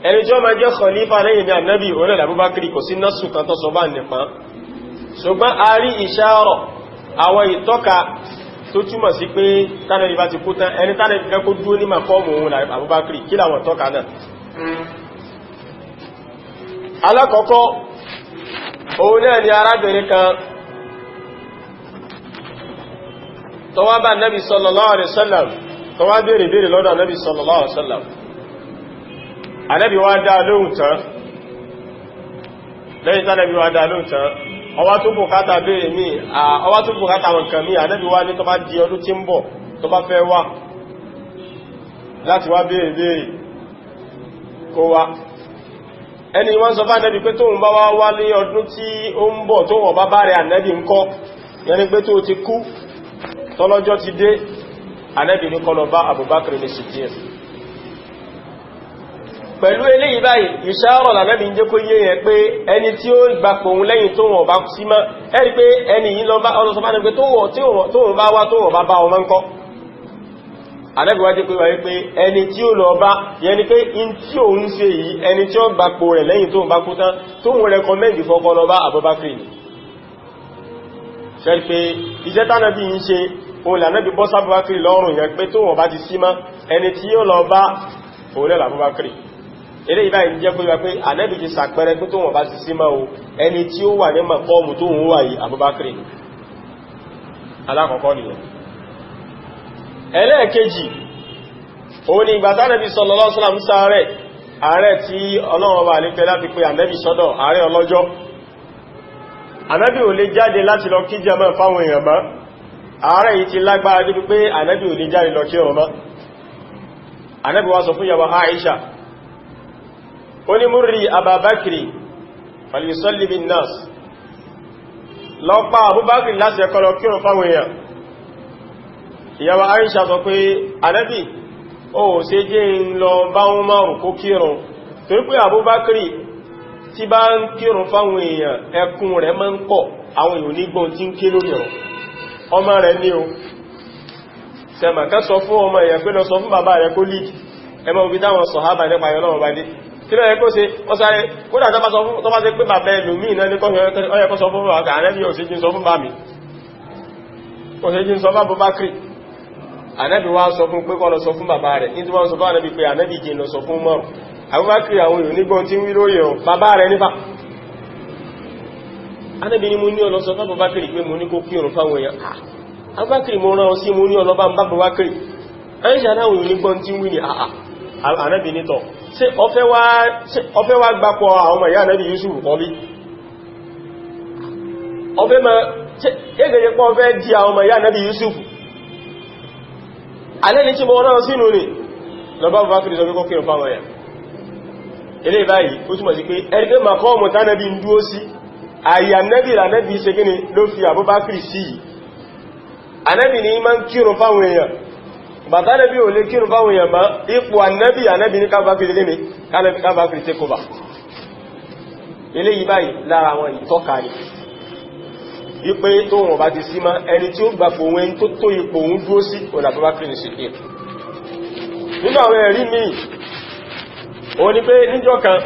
ẹni tí ó máa jẹ́ khalifa lẹ́yìn ní annabi orílẹ̀ Abubakar kò sí nasu kan tó sọ bá nìkan ṣùgbọ́n a rí ìṣàrọ̀ àwọn ìtọ́ka tó túmọ̀ sí pé tánàbí bá ti kú tán ẹni tánàbí fẹ́ kó dúró ní màkọ́mù òun Abubakar kí làwọn tọ́ka náà alákọ̀ọ́kọ́ òun náà ni arábìnrin kan tó wá bá Nabi sallallahu alaihi wasallam tó wá béèrè lọ́dọ̀ Nabi sallallahu alaihi wasallam Ànábì wá dá lóhùn tán lẹ́yìn tánàbí wá dá lóhùn tán ọwá tó bùkátà béèrè mí ọwá tó bùkátà àwọn nǹkan mí ànábì wá ní tó bá di ọdún tí ń bọ̀ tó bá fẹ́ wá láti wá béèrè kó wá ẹni wọ́n sọ fún ànábì pé tóun bá wá ní ọdún tí ó ń bọ̀ tó wọ́n bá bá rẹ̀ ànábì ń kọ́ yẹni pé tó ti kú tọ́lọ́jọ́ ti dé ànábì ní kó lọ bá Abubakar ní Siddiq pẹ̀lú eléyìí báyìí ìṣàrọ̀ lànàbí ń jẹ́ kó yé yẹn pé ẹni tí ó gbapò òun lẹ́yìn tó wọ́n bá sí mọ́ ẹ̀rí pé ẹni yìí lọ bá ọlọ́sọ́bá ní pé tó wọ́n bá wá tó wọ́n bá bá ọmọ ń kọ́ ànábì wá jẹ́ pé wáyé pé ẹni tí ó lọ bá yẹn ni pé in tí òun ṣe yìí ẹni tí ó gbapò rẹ̀ lẹ́yìn tó bá kú tán tó wọ́n rẹkọmẹ́ndì fọ́kọ́ lọ bá Abubakar ni ṣe pé iṣẹ́ tánàbí ń ṣe òun lànàbí bọ́ sábúbákiri lọ́rùn yẹn pé tó wọ́n bá ti sí mọ́ ẹni tí ó lọ bá òun lẹ́lá Abubakar ilé ìbá ìjẹ́ pé wá pé ànábì ti sàpẹrẹ pé tó wọ́n bá ti sí máa o ẹni tí ó wà ní mọ̀kọ́mù tó wọ́n wà yìí Abubakar alákọ̀ọ́kọ́ nìyẹn ẹlẹ́ẹ̀kejì òun ni ìgbà tánàbí sallallahu alaihi wasallam sáré ààrẹ tí Ọlọ́run bá lè fẹ́ láti pé ànábì sọ́dọ̀ ààrẹ ọlọ́jọ́ ànábì ò lè jáde láti lọ kí jàmá fáwọn èèyàn mọ́ ààrẹ yìí ti lágbára débi pé ànábì ò lè jáde lọ kí ọmọ ànábì wá sọ fún ìyàwó Aisha onímúrí Abubakri falisalli bin nas lọ́pàá Abubakri láti ẹ̀kọ́ lọ kírun fáwọn èèyàn ìyàwó Aisha sọ pé ànábì ó ṣe jẹ́ ń lọ bá wọn márùn kó kírun torí pé Abubakri tí bá ń kírun fáwọn èèyàn ẹkún rẹ̀ máa ń pọ̀ àwọn èèyàn nígbọ́n tí ń ké lórí ọ̀rọ̀ ọmọ rẹ̀ ní o sẹ́mà ká sọ fún ọmọ èèyàn pé lọ sọ fún bàbá rẹ̀ kó lídì ẹmọ òbí táwọn sọ̀hábà nípa ẹ̀lọ́wọ̀ bá dé kí ló yẹ kó ṣe ọ́sáré kódà tó bá ṣe pé bàbá ẹlòmí iná ní ọyẹ kó sọ fún bàbá ànẹ́bí ò sí jí sọ fún bàmí ò sí jí sọ fún Abubakar ànẹ́bí wá sọ fún pé kó lọ sọ fún bàbá rẹ̀ ní tí wọ́n sọ fún ànẹ́bí pé ànẹ́bí jí lọ sọ fún mọ́rùn Abubakar àwọn èèyàn nígbọ́n tí ń wí lórí ọ̀ bàbá rẹ̀ nípa ànẹ́bí ni mo ní ọlọ sọ fún Abubakar pé mo ní kó kí òrùn fáwọn èèyàn Abubakar mo rán ọ sí mo ní ọlọ bá ń bá Abubakar Aisha náà èèyàn nígbọ́n tí ń wí ní ànẹ́bí nítọ̀ ṣe ọfẹ́ wá gbapọ̀ àwọn ọmọ ìyá ànẹ́bí Yusuf kọ́ bí ọfẹ́ ma gẹ́gẹ́ pọ́ ọfẹ́ di àwọn ọmọ ìyá ànẹ́bí Yusuf alẹ́ni tí mọ́ náà sínú ni lọ́bá Abubakar sọ pé kó kírun fáwọn ẹ̀yà ilé báyìí ó túnmọ̀ sí pé ẹgbẹ́ makọ́ọ̀mù tánẹ́bí ń dúó sí àyà ànẹ́bí ànẹ́bí ṣe gíní ló fi Abubakar sí ànẹ́bí ni máa ń kírun fáwọn èèyàn bàtà nẹ́bí ò lè kírun fáwọn èèyàn máa ipò ànẹ́bí ní kábàkiri lé ní kábàkiri tẹ́ kọba ilé yìí báyìí lára àwọn ìtọ́ka ni wípé tó wọ́n bá ti sí má ẹni tí ó gbapò wọn tó tó ipò òun dúó sí ọ̀nà Abubakar ní ṣìkí nínú àwọn ẹ̀rí míì ó ní pé níjọ́ kan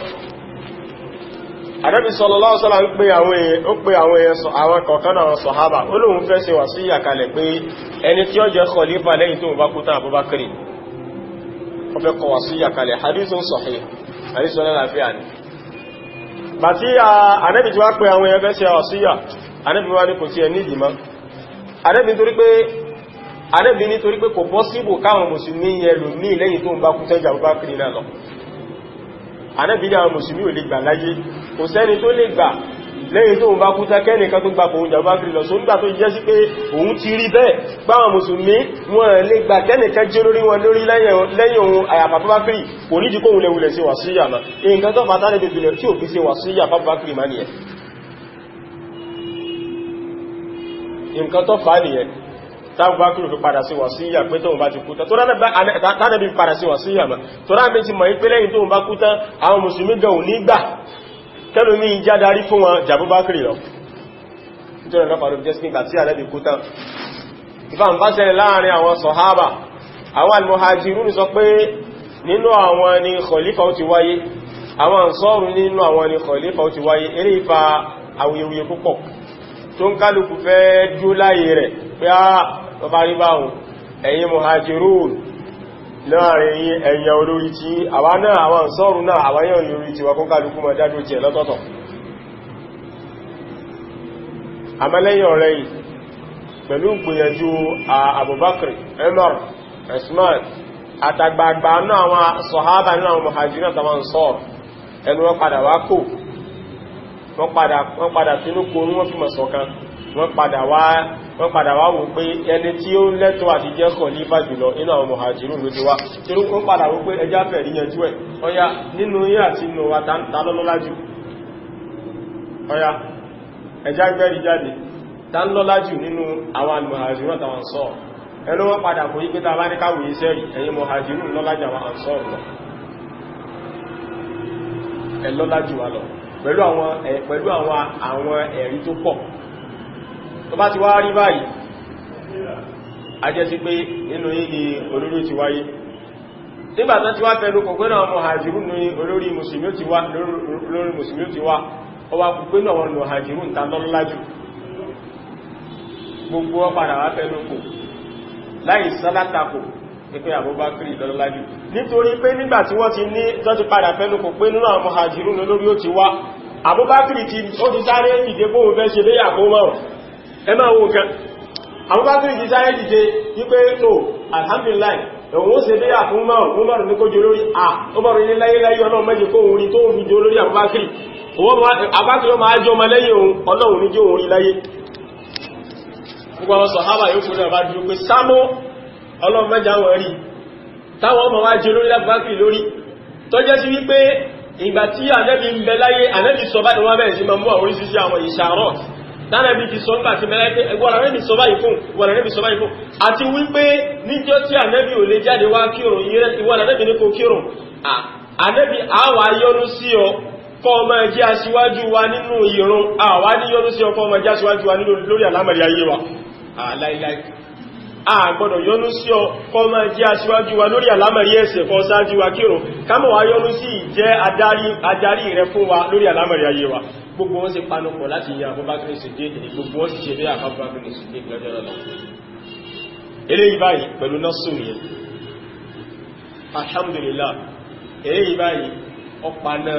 Ànábì sallallahu alaihi wasallam ń pè àwọn èèyàn àwọn kọ̀ọ̀kan àwọn sàhábà ó lóun fẹ́ ṣe wàsíyà kalẹ̀ pé ẹni tí ó jẹ́ khalifa lẹ́yìn tó bá kú tán Abubakar ó fẹ́ kọ wàsíyà kalẹ̀ hadithun sahih hadithun láàfíà ni bàtí Ànábì tí wá pé àwọn èèyàn fẹ́ ṣe wàsíyà Ànábì wá ní kò tí ẹ ní ìdìmọ́ Ànábì nítorí pé kò pọ́síbù káwọn mùsùlùmí yẹn lò ní lẹ́yìn tó bá kú tán Abubakar náà lọ Ànábì ní àwọn mùsùlùmí ò lè gbà láyé kò sẹ́ni tó lè gbà lẹ́yìn tó ń bá kúta kẹ́nìkan tó gbà fòun jàmbá kiri lọ só nígbà tó jẹ́ sí pé òun ti rí bẹ́ẹ̀ gbáwọn mùsùlùmí wọn lè gbà kẹ́nìkan jẹ́ lórí wọn lórí lẹ́yìn ohun àyàfàfàfàkiri kò ní jíkóhun lè wulẹ̀ sí wàsíyà ma nǹkan tó fàtà lè bèbèlè tí ò fi sí wàsíyà fàfàkiri ma nìyẹn nǹkan tó fà nìyẹn tábùbákìrì fi padà sí wàsíyà pé tóun bá ti kúta tó ránàbí padà sí wàsíyà ma tó ránàbí ti mọ̀ ipé lẹ́yìn tóun bá kúta àwọn mùsùlùmí gan ò ní gbà kẹ́lù ní ìjá darí fún wọn jàbúbákìrì lọ nítorí ọ̀nà pàdé jẹ́ nígbà tí ànábì kúta ìfà ń bá ṣẹlẹ̀ láàrin àwọn sọ̀hábà àwọn al-muhajirun sọ pé nínú àwọn ni khalifa ó ti wáyé àwọn ansọ́rù nínú àwọn ni khalifa ó ti wáyé eré ìfà awuyewuye púpọ̀ tó ń kálukú fẹ́ dúó láyé rẹ̀ pé bàbá rí báhùn ẹ̀yin muhajirun láàrin ẹ̀yà olórí tí àwa náà àwọn sọ́rù náà àwọn yàn olórí tí wọ́n kálukú mọ̀ dádó jẹ lọ́tọ̀ọ̀tọ̀ àmẹ́lẹ́yìn ọ̀rẹ́ yìí pẹ̀lú gbìyànjú Abubakar Umar Usman àtàgbàgbà náà àwọn sọ̀hábà náà àwọn muhajirun àtàwọn sọ́rù ẹnu wọn padà wá kò wọ́n padà tínú kónú wọ́n fi mọ̀ ṣọ̀kan wọ́n padà wá wò pé ẹni tí ó lẹ́tọ̀ọ́ àti jẹ́ khalifa jùlọ inú àwọn muhajirun ló ti wá tí ó padà wò pé ẹjá fẹ̀rí yanjú ẹ̀ ọya nínú yí àti inú wa ta lọ́lọ́lá jù ọya ẹjá gbẹ́rí jáde ta lọ́lá jù nínú àwọn muhajirun àtàwọn Ansar ẹnu wọ́n padà kò yí pé ta bá ní káwòye sẹ́rì ẹ̀yin muhajirun lọ́lá jù àwọn Ansar lọ ẹ lọ́lá jù wá lọ pẹ̀lú àwọn ẹ̀rí tó pọ̀ tó bá ti wá rí báyìí a jẹ́ sí pé nínú yìí ni olórí ti wáyé nígbàtán ti wá pẹ̀lú kò pé náà muhajirun ní olórí mùsùlùmí ti wá ó wá pé náà wọn muhajirun ta lọ́lájú gbogbo wọn padà wá pẹ̀lú kò láì sálátàkò pé Abubakar lọ́lájú nítorí pé nígbàtí wọ́n ti ní tó ti padà pẹ̀lú kò pé nínú àwọn muhajirun olórí ó ti wá Abubakar ó ti sáré ìdè bóhun fẹ́ ṣe léyà kó mọ́rùn ẹ máa wo nǹkan Abubakar ti sáré dìde wípé tó alhamdulillah ẹ̀wọ̀n ó ṣe bí àfún márùn ní kó jẹ olórí ọmọrùn ilé láyé ọlọ́run méje kó òun rí tó ń jẹ olórí Abubakar ó máa jọ ọmọ lẹ́yìn òun ọlọ́run ní jẹ́ òun rí láyé gbogbo àwọn sàhábà yóò fún ẹ̀bá dúró pé sámọ́ ọlọ́run méje àwọn rí táwọn ọmọ wá jẹ olórí Abubakar lórí tó jẹ́ sí wípé ìgbà tí Ànábì ń bẹ láyé Ànábì sọ bá ní wọ́n bẹ̀rẹ̀ sí máa mú àwọn oríṣiríṣi àwọn ìṣàrọ̀ tánàbí ti sọ nígbà tí mẹ́lẹ́ pé ẹgbọ́n Ànábì sọ báyìí fún àti wípé níjọ́ tí Ànábì ò lè jáde wá kírun ìwọ́n Ànábì ní kò kírun Ànábì àwà yọ́nú sí ọ kọ́ ọmọ jẹ́ aṣíwájú wa nínú ìrun àwà ní yọ́nú sí ọ kọ́ ọmọ jẹ́ aṣíwájú wa lórí àlámọ̀rí ayé wa láìláì àgbọ́dọ̀ yọ́nú sí ọ kọ́ ọmọ jẹ́ aṣíwájú wa lórí àlámọ̀rí ẹ̀sẹ̀ kọ́ sáájú wa kírun kámọ̀ wá yọ́nú sí ìjẹ́ adarí rẹ fún wa lórí àlámọ̀rí ayé wa gbogbo wọn sì panupọ̀ láti yà Abubakar Siddiq ní gbogbo wọn sì ṣe bí Abubakar Siddiq lọ́jọ́ lọ́nà eléyìí báyìí pẹ̀lú nọ́sù nìyẹn alhamdulillah eléyìí báyìí ọpa náà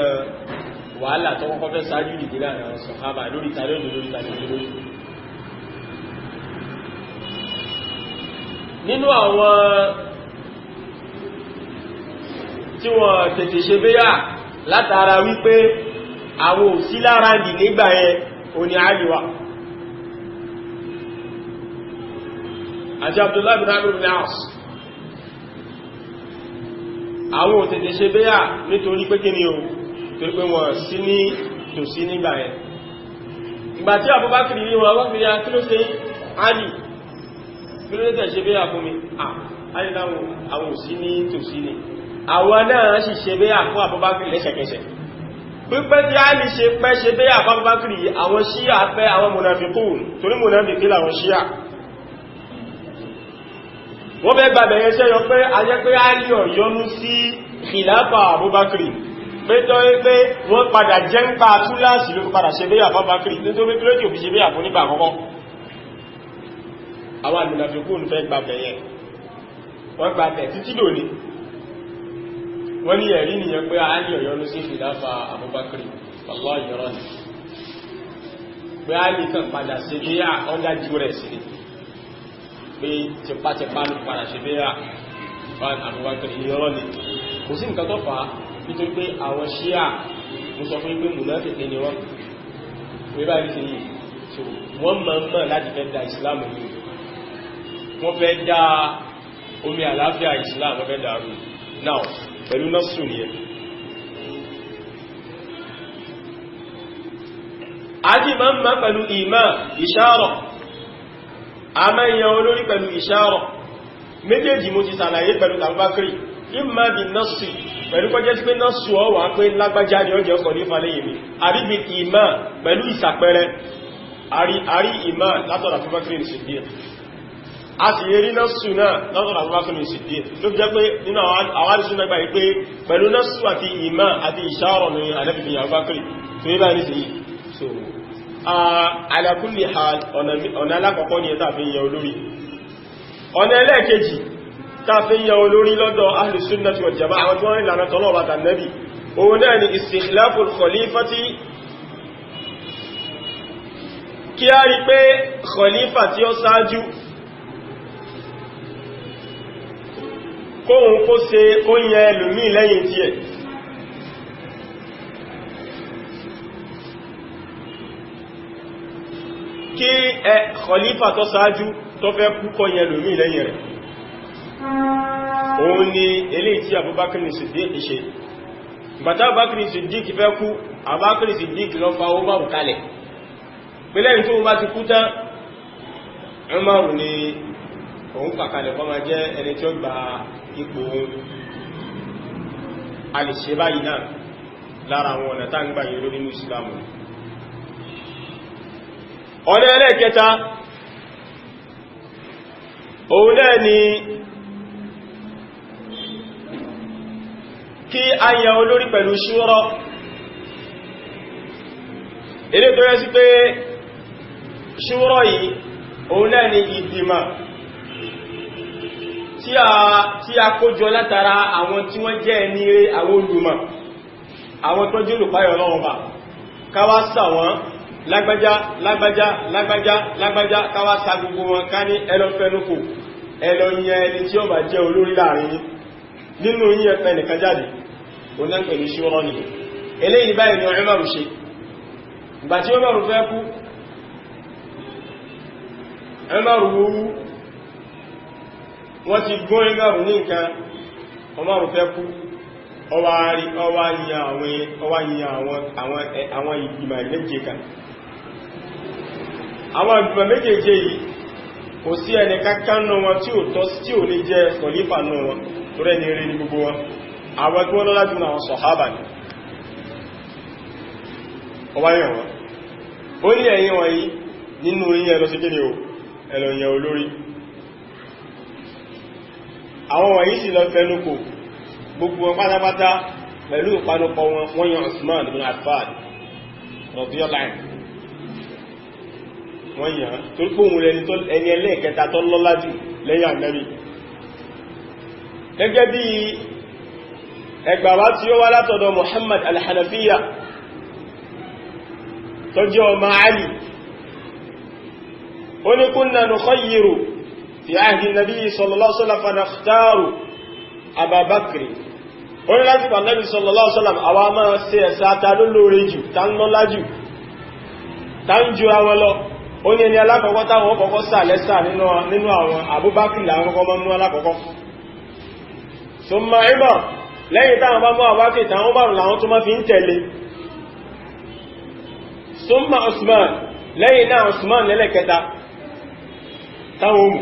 wàhálà tó kọ́kọ́ fẹ́ sáájú ìdílé láàrin àwọn sàhábà lórí tàlórí nínú àwọn tí wọ́n tètè ṣe béyà látara wípé àwọn òsí lára dì nígbà yẹn òní àríwá àti Abdullahi bin Amr bin As àwọn òtètè ṣe béyà nítorí pé kí ni o torí pé wọ́n sí ní tòsí nígbà yẹn ìgbà tí Abubakar rí wọn wọ́n fi ya kí ló ṣe Àlì kí ló tẹ̀ ṣe béyà fún mi Àlì láwọn àwọn òsí ní tòsí ni àwọn náà sì ṣe béyà fún Abubakar lẹ́sẹ̀kẹsẹ̀ pípẹ́ tí a lè ṣe pẹ́ ṣe bẹ́ àbábákìrì àwọn ṣíà fẹ́ àwọn mùnàfikún torí mùnàfikí làwọn ṣíà wọ́n bẹ́ gbàbẹ̀ yẹn ṣẹ́yọ pé a jẹ́ pé a lè yọnú sí khilafa Abubakiri pé tọ́ pé wọ́n padà jẹ́ ń pa túláàsì ló padà ṣe bẹ́ àbábákìrì nítorí pé lójú òfin ṣe bẹ́ àfún nígbà àkọ́kọ́ àwọn mùnàfikún fẹ́ gbàbẹ̀ yẹn wọ́n gbàbẹ̀ títí lónìí wọ́n ní ẹ̀rí nìyẹn pé a ní ọ̀yọ́nú sí ìdáfà Abubakar wallahi ìrọ́ ni pé a lè kàn padà sí bí i ọ́ndájú rẹ̀ sí ni pé tipátipá ló padà sí bí i Abubakar ìrọ́ ni kò sí nǹkan tó fà á nítorí pé àwọn Ṣíà mú sọ fún pé mùnáfíkí ni wọ́n pé báyìí sí yìí so wọ́n mọ̀ láti fẹ́ da Islam ní wọ́n fẹ́ dá omi àlàáfíà Islam wọ́n fẹ́ dàrú now pẹ̀lú nọ́sù ní ẹ̀. Ají máa ń máa pẹ̀lú ìmá ìṣàrọ̀, a máa yan olórí pẹ̀lú ìṣàrọ̀, méjèèjì mo ti sàlàyé pẹ̀lú tàbákìrì, ìmá bí nọ́sù, pẹ̀lú kọjẹ́ sí pé nọ́sù ọ wà pé lágbájá ni ọjọ́ ọkọ̀ ní falẹ́yìn mi, àríbi ìmá pẹ̀lú ìsàpẹrẹ, àrí ìmá látọ̀dà tàbákìrì Siddiq. A sì rí nọ́sù náà lọ́tọ̀dà Abubakar Siddiq ló fi jẹ́ pé nínú àwọn àdísúnà gbà pé pẹ̀lú nọ́sù àti ìmá àti ìṣàrọ̀ ní àdẹ́bìbì Abubakar tó yí bá ní sí yìí so ala kulli hal ọ̀nà alákọ̀ọ́kọ́ ni ẹ̀ta fi ń yẹ olórí ọ̀nà ẹlẹ́ẹ̀kejì ta fi ń yẹ olórí lọ́dọ̀ ahlu sunnati wal jama'ah àwọn tí wọ́n ìlànà tọ́lọ̀ bàtà nẹ́bì òun náà ni istikhlaful khalifati kí a rí pé khalifa tí ó sáájú kóhun kó ṣe oúnjẹ ẹlòmí lẹ́yìn tí ẹ̀ kí khalifa tó ṣáájú tó fẹ́ kúkọ yẹn lómi lẹ́yìn rẹ̀ òun ni eléyìí tí Abubakar Siddiq ṣe bàtà Abubakar Siddiq fẹ́ kú Abubakar Siddiq lọ fa Umar kalẹ̀ pẹ̀lẹ́yìn tó bá ti kú tán Umar ni òun pàkalẹ̀ kọ́ máa jẹ́ ẹni tí ó gba ipò alìṣẹ́ báyìí náà lára àwọn ọ̀nà tá ń gbà yìí lórí Ìsìlámù. ọ̀nà ẹlẹ́ẹ̀kẹta òun náà ni kí a yẹ olórí pẹ̀lú ṣúrọ́ ilé tó yẹ sí pé ṣúrọ́ yìí òun náà ni ìgbìmọ̀ tí a kójọ látara àwọn tí wọ́n jẹ́ ẹni rere àwọn olùmọ̀ àwọn tó jẹ́ olùpáyọ̀ Ọlọ́run bá káwá sà wọ́n lágbájá lágbájá lágbájá lágbájá káwá sa gbogbo wọn ká ní ẹlọ́fẹ́nukù ẹlọ́yẹ ẹni tí ó bá jẹ́ olórí láàrin nínú yíyẹ pẹ́ nìkan jáde òun náà pẹ̀lú ṣúrọ́ ni eléyìí báyìí ni Umaru ṣe ìgbà tí Umaru fẹ́ kú Umaru wúrú wọ́n ti gún Umaru ní nǹkan Umaru fẹ́ kú ọwá yíya àwọn ìgbìmọ̀ méje kan àwọn ìgbìmọ̀ méjèèjì yìí kò sí ẹni kankan náà wọn tí ò tọ́ tí ò ní jẹ́ kọ̀lífà náà wọn tó rẹ̀ ní eré ní gbogbo wọn àwọn tí wọ́n lọ́lá jù náà sọ̀hábà ní ọwá yẹ̀ wọn ó ní ẹ̀yìn wọ̀nyí nínú yíyẹ lọ sí kíni o ẹlọ́yẹ olórí àwọn wọ̀nyí sì lọ fẹ́nukò gbogbo wọn pátápátá pẹ̀lú ìpanupọ̀ wọn yan Usman ibn Affan radiyallahu anhu wọ́n yàn tó gbóhun ẹni ẹlẹ́ẹ̀kẹta tó lọ́lá jù lẹ́yìn Ànábì gẹ́gẹ́ bí ẹgbàwá tí ó wá látọ̀dọ̀ Muhammad al-Hanafiya tó jẹ́ ọmọ Ali ó ní kunna nukhayyiru fi ahdi Nabi sallallahu alaihi wasallam fa nakhtaru Aba Bakr ó ní láti pa Nabi sallallahu alaihi wasallam àwa máa ṣe ẹ̀sà ta lólóore jù ta ń lọ́lá jù ta ń ju àwọn lọ ó ní ẹni alákọ̀ọ́kọ́ táwọn kọ́kọ́ sà lẹ́sà nínú àwọn Abubakar láwọn kọ́kọ́ máa mú alákọ̀ọ́kọ́ summa Umar lẹ́yìn táwọn bá mú Abubakar táwọn bá rùn láwọn tó máa fi ń tẹ̀lé summa Usman lẹ́yìn náà Usman lẹ́lẹ́kẹta táwọn mú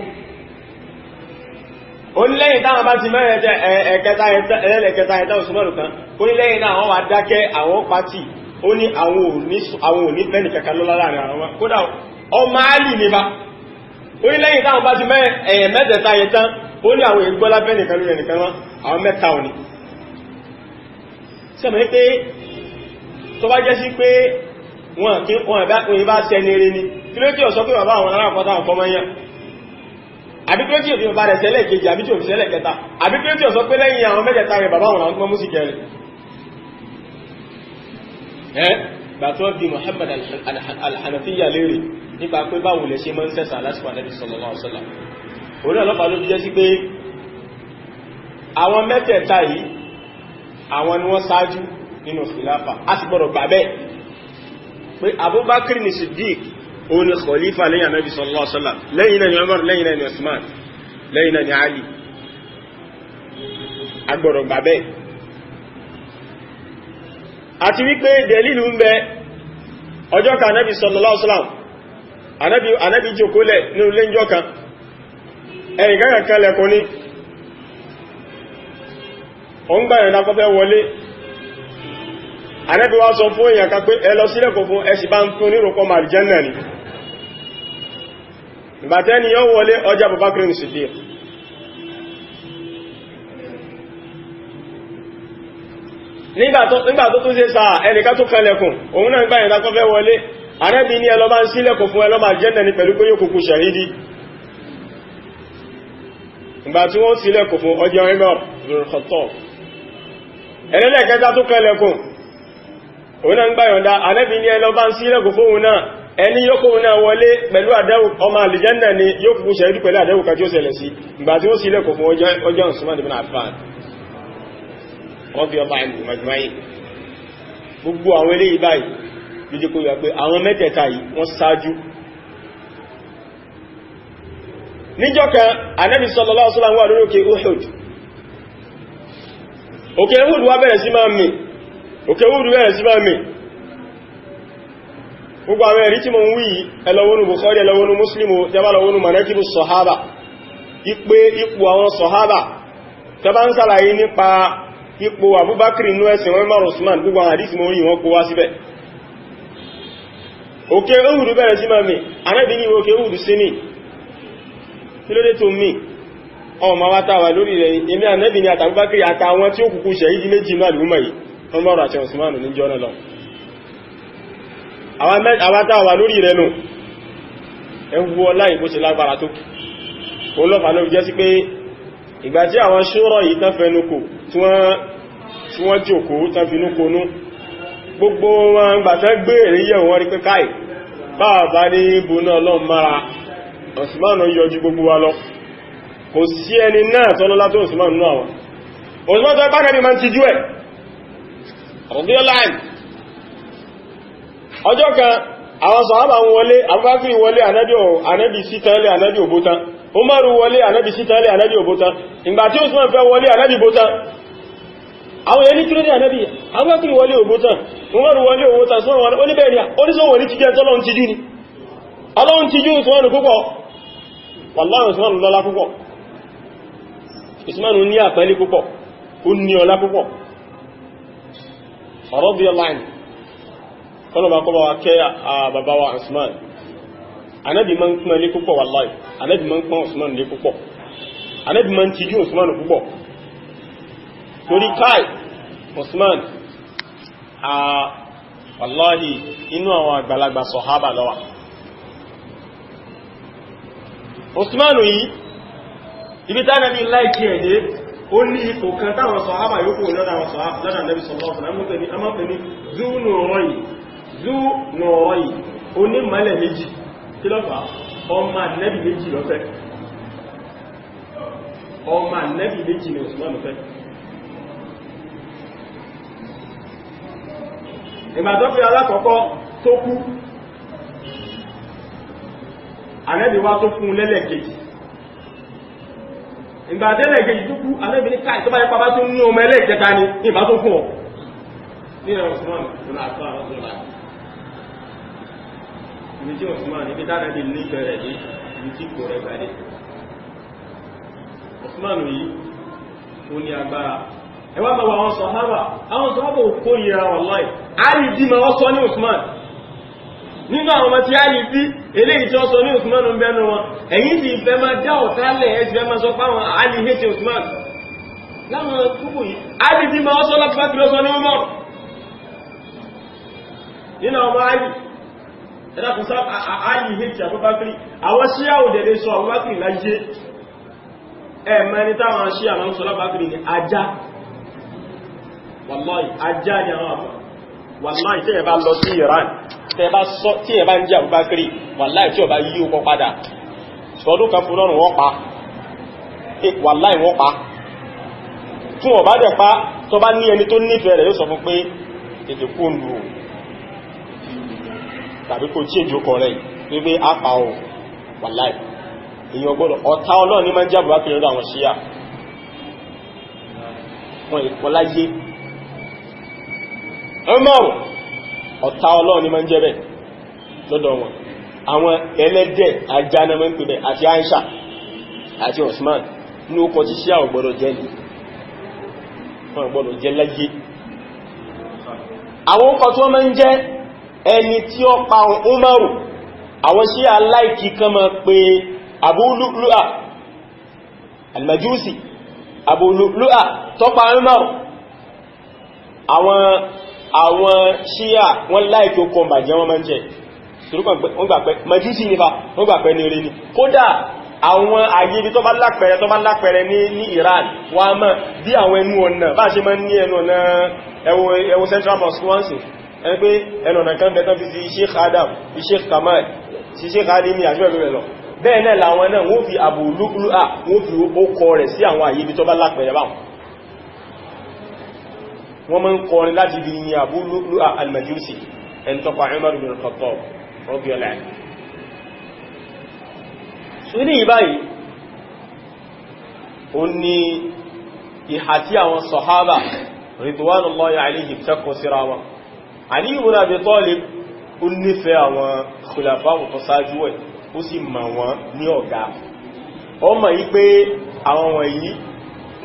ó ní lẹ́yìn táwọn bá ti mẹ́rin ẹlẹ́kẹta ẹ̀ta Usman kan ó ní lẹ́yìn náà wọ́n wá dákẹ́ àwọn pàtì ó ní àwọn òní fẹ́ni kẹta lọ́lá láàrin àwọn kódà ọmọ alì ní bá ó ní lẹ́yìn táwọn bá ti mẹ́tẹ̀ẹ̀ta yẹ tán ó ní àwọn ìgbọ́lá fẹ́ni kan lórí ẹnìkan wọn àwọn mẹ́ta òní sẹ́mọ̀ pé tó bá jẹ́ sí pé wọ́n bá sẹ́ni rí ni kí ló tí ó sọ pé bàbá àwọn aláàpọ̀ta ọkọ̀ mọ́ yẹn àbí pé tí ò fi bàbá rẹ̀ sẹ́lẹ̀ kejì àbí tí ò fi sẹ́lẹ̀ kẹta àbí pé tí ó sọ pé lẹ́yìn àwọn mẹ́tẹ̀ẹ̀ta rẹ̀ bàbá àwọn ọmọ músìkẹ́ rẹ̀ gbàtọ́ bí Muhammad al-Hanafiya lérè nípa pé báwo lè ṣe mọ́ ń sẹ́sà lásìkò Ànábì sallallahu alaihi wasallam orí ọlọ́pàá ló fi jẹ́ sí pé àwọn mẹ́tẹ̀ẹ̀ta yìí àwọn ni wọ́n ṣáájú nínú khilafa a sì gbọ́dọ̀ gbà bẹ́ẹ̀ pé Abubakar ni Siddiq òun ni khalifa lẹ́yìn Ànábì sallallahu alaihi wasallam lẹ́yìn náà ni Umar lẹ́yìn náà ni Usman lẹ́yìn náà ni Ali a gbọ́dọ̀ gbà bẹ́ẹ̀ àti wípé dẹ̀lìlù ń bẹ ọjọ́ kan Ànábì sallallahu alaihi wasallam Ànábì jókòólẹ̀ nínú lẹ́njọ́ kan ẹnìkan kan lẹ́kùn ní o ń gbà ìrìnà kọfẹ́ wọlé Ànábì wá sọ fún èèyàn kan pé ẹ lọ sílẹ̀kùn fún ẹsì bá ń fún ní rọ̀kọ́ màrìjánà ni ìbàtẹ́ni yóò wọlé ọjà Abubakar Siddiq nígbà tó tún ṣe sáà ẹnìkan tó kẹlẹ̀kùn òun náà gbà ìrìnà kọfẹ́ wọlé Ànábì ní ẹ lọ bá ń sílẹ̀kùn fún ẹ lọ màrìjánà ni pẹ̀lú pé yóò kúkú ṣàhídì ìgbà tí wọ́n sílẹ̀kùn fún ọjọ́ Umar ibn Khattab ẹlẹ́lẹ́kẹta tó kẹlẹ̀kùn òun náà ń gbáyọ̀ndá Ànábì ní ẹlọ bá ń sílẹ̀kùn fóun náà ẹni yóò náà wọlé pẹ̀lú àdẹ́wò ọmọ àlìjẹ́nà ni yóò kúkú ṣẹ̀rí pẹ̀lú àdẹ́wò kan tí ó ṣẹlẹ̀ sí ìgbà tí ó sílẹ̀kùn fún ọjọ́ Usman ibn Affan radiyallahu anhu majma'in gbogbo àwọn eléyìí báyìí lójú kó yọ pé àwọn mẹ́tẹ̀ẹ̀ta yìí wọ́n ṣáájú níjọ́ kan Ànábì sallallahu alaihi wasallam wà lórí òkè Uhud. Òkè Uhud wá bẹ̀rẹ̀ sí máa mì. Òkè Uhud bẹ̀rẹ̀ sí máa mì. Gbogbo àwọn ẹ̀rí tí mo ń wí ẹ lọ wọnú Bukhari, ẹ lọ wọnú Muslim, tẹ́ bá lọ wọnú Manaqibu Sahaba. Ipò àwọn Sahaba. Tẹ́ bá ń ṣàlàyé nípa ipò Abubakar inú ẹ̀sìn Umar Usman, gbogbo àwọn hadisi mo rí wọn kó wá síbẹ̀. Òkè Uhud bẹ̀rẹ̀ sí máa mì. Ànábì ní òkè Uhud sí mì. Kí ló dé tó mì? Ọmọ wa táwà lórí rẹ̀, èmi Ànábì ni àtàbúbákiri àtàwọn tí ó kúkú ṣẹ̀yìdí méjì náà lùmọ̀ yìí, Umar àti Usman ní jọ́nà lọ. Àwọn táwà lórí rẹ̀ nù, ẹwú ọlá ìbó ṣe lágbára tó. Olọ́pàá ló jẹ́ sí pé ìgbà tí àwọn ṣúrọ̀ yìí tán fẹnukò tí wọ́n jókòó tán finúkonú, gbogbo wọn gbà tán gbé èríyẹ̀ wọn rí pé káì, báàbá ní ibò náà lọ mara, Usman yọjú gbogbo wa lọ. Kò sí ẹni náà tọ́lọ́lá tó Usman náà wọn. Usman tó ẹgbá nẹ́bí ma ń ti jú ẹ̀. Radiyallahu anhu. Ọjọ́ kan, àwọn sàhábà wọlé, Abubakar wọlé, Ànábì sítẹ́lẹ̀, Ànábì òbótán. Umaru wọlé, Ànábì sítẹ́lẹ̀, Ànábì òbótán. Ìgbà tí Usman fẹ́ wọlé, Ànábì bótán. Àwọn ẹni kí ló dé Ànábì, Abubakar wọlé òbótán, Umaru wọlé òbótán, Usman wọlé, oníbẹ̀ẹ́ni, oníṣòwò ní ti jẹ́ tọ́lọ́run ti jú ni. Ọlọ́run ti jú Usman púpọ̀. Wallahi Usman lọ́lá púpọ̀. Usman ní àpẹẹlẹ púpọ̀, ó ní ọlá púpọ̀. Radiyallahu anhu. Kọ́lọ̀bà kọ́ bá wa kẹ́ bàbá wa Usman. Ànábì máa ń pín lé púpọ̀ wallahi. Ànábì máa ń pín Usman lé púpọ̀. Ànábì máa ń tijú Usman púpọ̀. Torí káì, Usman, wallahi inú àwọn àgbàlagbà sàhábà ló wà. Usman yìí, ibi tánà ní láìkí ẹ̀dẹ́, ó ní ipò kan táwọn sàhábà yóò kò lọ́dà Nabi sallallahu alaihi wasallam, a máa pè ní Zunurayi, ó ní mọ́lẹ̀ méjì, kí ló fà? Ọmọ Ànábì méjì ló fẹ́. Ọmọ Ànábì méjì ni Usman ló fẹ́. Ìgbà tó fi alákọ̀ọ́kọ́ tó kú, Ànábì wá tó fún lẹ́lẹ̀kejì. Ìgbà tẹ́lẹ̀kejì tó kú, Ànábì ní káì tó bá yẹpa bá tó ní ọmọ ẹlẹ́kẹta ni ìbá tó fún ọ. Ní ẹ̀rọ Usman lọ́nà àtọ́ àwọn ọ̀sọ̀lá. Ibi tí Usman ibi tánàbì ní bẹ̀rẹ̀ ní ibi tí kò rẹ̀ gbàdé. Usman yìí, ó ní agbára. Ẹwà máa wà àwọn sàhábà ò kórìíra wallahi. Ali bí ma wọ́n sọ ní Usman. Nínú àwọn ọmọ tí a lè bí eléyìí tí ó sọ ní Usman ń bẹnu wọn, ẹ̀yìn sì fẹ́ máa dá ọ̀tálẹ̀ ẹ̀ sì fẹ́ máa sọ páwọn Ali hate Usman láwọn púpù yìí. Ali bí ma wọ́n sọ láti bá kìlọ́ sọ ní Umar. Nínú ọmọ Ali ẹ̀dàkùn sá Ali hate Abubakar, àwọn Ṣíà ò dẹ̀dẹ̀ sọ Abubakar láyé ẹ̀mẹ́ni táwọn Ṣíà máa ń sọ lábákar ní ajá. Wallahi ajá ni àwọn àfà. Wallahi tí ẹ bá lọ sí Iran, tí ẹ bá ń jẹ́ Abubakar, wallahi tí ó bá yí ọkọ̀ padà sọdún kan fún lọ́rùn wọ́n pa. Wallahi wọ́n pa. Tún ọ̀bá dẹ̀ pa tó bá ní ẹni tó nífẹ̀ẹ́ rẹ̀ yóò sọ fún pé ètò kó ń lù ú tàbí kò tí èjò kọ̀ rẹ̀ wípé á pa ọ̀. Wallahi èyàn gbọ́dọ̀ ọ̀tá Ọlọ́run ní máa ń jẹ́ Abubakar lọ́dọ̀ àwọn Ṣíà. Wọ́n ìpọ́láyé Umar ọ̀tá Ọlọ́run ni máa ń jẹ́ bẹ́ẹ̀ lọ́dọ̀ wọn. Àwọn ẹlẹ́dẹ̀ ajánà máa ń pè bẹ́ àti Aisha àti Usman ní ó kọ tí Ṣíà ò gbọ́dọ̀ jẹ́ ní wọ́n gbọ́dọ̀ jẹ́ láyé. Àwọn ọkọ̀ tí wọ́n máa ń jẹ́ ẹni tí ó pa Umaru, àwọn Ṣíà láìkí kan máa pè Abu Lu'lu'a al-Majusi, Abu Lu'lu'a tó pa Umaru. Àwọn Ṣíà wọ́n láìkí ó kọmbà jẹ́ wọ́n máa ń jẹ́ wọ́n gbà pé Májúsí nípa wọ́n gbà pé ní orí ni. Kódà àwọn ayé ibi tó bá lápẹẹrẹ ní Iran wọ́n mọ́ bí àwọn ẹnu ọ̀nà bá ṣe máa ń ní ẹnu ọ̀nà ẹwọ Central Mosque wọ́n sì ẹni pé ẹnu ọ̀nà kan bẹ̀tán fi Sheikh Adam fi Sheikh Kamal sí Sheikh Alimi àti bẹ́ẹ̀ lọ. Bẹ́ẹ̀ náà làwọn náà wọ́n fi Abu Lu'lu'a wọ́n fi ó kọ rẹ̀ sí àwọn ayé ibi tó bá lápẹẹrẹ báwọn. Wọ́n máa ń kọrin láti bí ní Abu Lu'lu'a al-Majusi ẹni tó pa Umar ibn al-Khattab radiyallahu anhu. So ní ìbáyìí ó ní ìhà tí àwọn sàhábà ridwanullahi alayhim tẹ́kọ̀ síra wọn. Ali ibn Abi Talib ó nífẹ̀ẹ́ àwọn khulafa'u tó sáájú ẹ̀ ó sì mọ̀ wọ́n ní ọ̀gá. Ó mọ̀ yí pé àwọn wọ̀nyí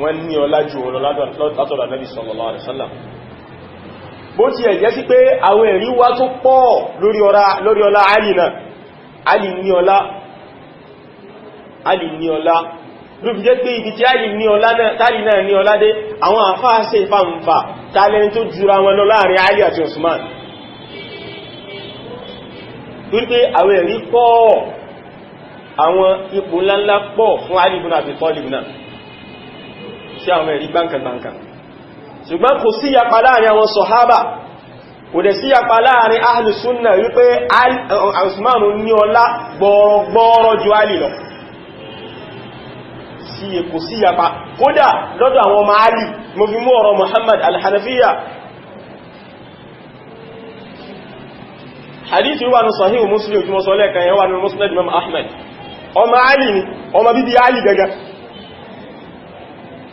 wọ́n ní ọlá jù wọn látọ̀dọ̀ Nabi sallallahu alaihi wasallam. Bó ti ẹ̀ jẹ́ sí pé àwọn ẹ̀rí wá tó pọ̀ lórí ọlá Ali náà. Ali ní ọlá ló fi jẹ́ pé ibi tí Ali ní ọlá náà tàbí náà ní ọlá dé àwọn àfáà ṣe ìfàǹfà tàlẹ́ tó jura wọn lọ láàrin Ali àti Usman. Wípé àwọn ẹ̀rí pọ̀ àwọn ipò ńláńlá pọ̀ fún Ali ibn Abi Talib náà sí àwọn ẹ̀rí gbáǹkàgbáǹkà. Ṣùgbọ́n kò sí yapa láàrin àwọn sọ̀hábà kò dẹ̀ sí yapa láàrin ahlu sunna wípé Usman ní ọlá gbọ́ọ̀rọ̀ ju Ali lọ. Kò sí yapa kódà lọ́dọ̀ àwọn ọmọ Ali mo fi mú ọ̀rọ̀ Muhammad al-Hanafiya hadith wà ní Sahih Muslim tí mo sọ lẹ́ẹ̀kan yẹn wà ní Musnad Imam Ahmad ọmọ Ali ni ọmọ bíbí Ali gaga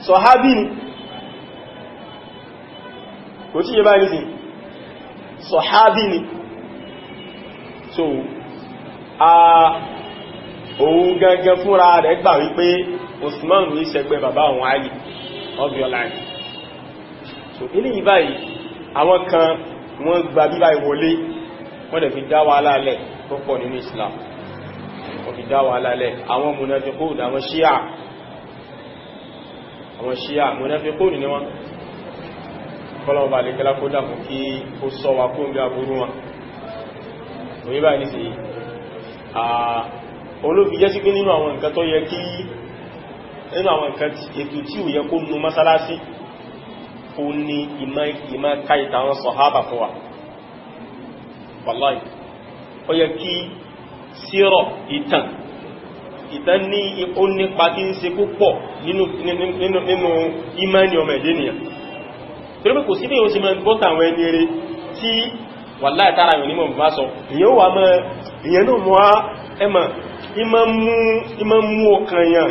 sahabi ni kò tí yẹ bá ní sí sahabi ni so òun gangan fúnra rẹ̀ gbà wípé Usman ní ṣẹgbẹ́ bàbá àwọn Ali ọbí ọlá ẹ̀. So ilé ìbáyìí àwọn kan wọ́n gba bíbá ìwọlé wọ́n dẹ̀ fi dá wa alálẹ̀ tó pọ̀ nínú Islam wọ́n fi dá wa alálẹ̀ àwọn munafiqun àwọn Shia munafiqun ni wọ́n kọ́lọ̀wọ́ bá lè kẹ́lá kó dàmù kí ó sọ wa kó ń bí aburú wọn òye báyìí ní sí olóbi jẹ́ sí pé nínú àwọn nǹkan tó yẹ kí nínú àwọn nǹkan ètò tí ò yẹ kó nú mọ́sálásí ó ní ìmá káìta àwọn sọ̀hábà fún wa wàláì ó yẹ kí sírọ̀ ìtàn ní ó nípa tí ń ṣe púpọ̀ nínú ìmánì ọmọ ẹ̀dẹ́ nìyàn torí pé kò sí bí ó ṣe máa gbọ́ta àwọn ẹni eré tí wàláì tára yìí nímọ̀ bá sọ ìyẹn wà mọ́ ìyẹn náà mọ́ ẹmà ìmọ̀ mú ọkàn yàn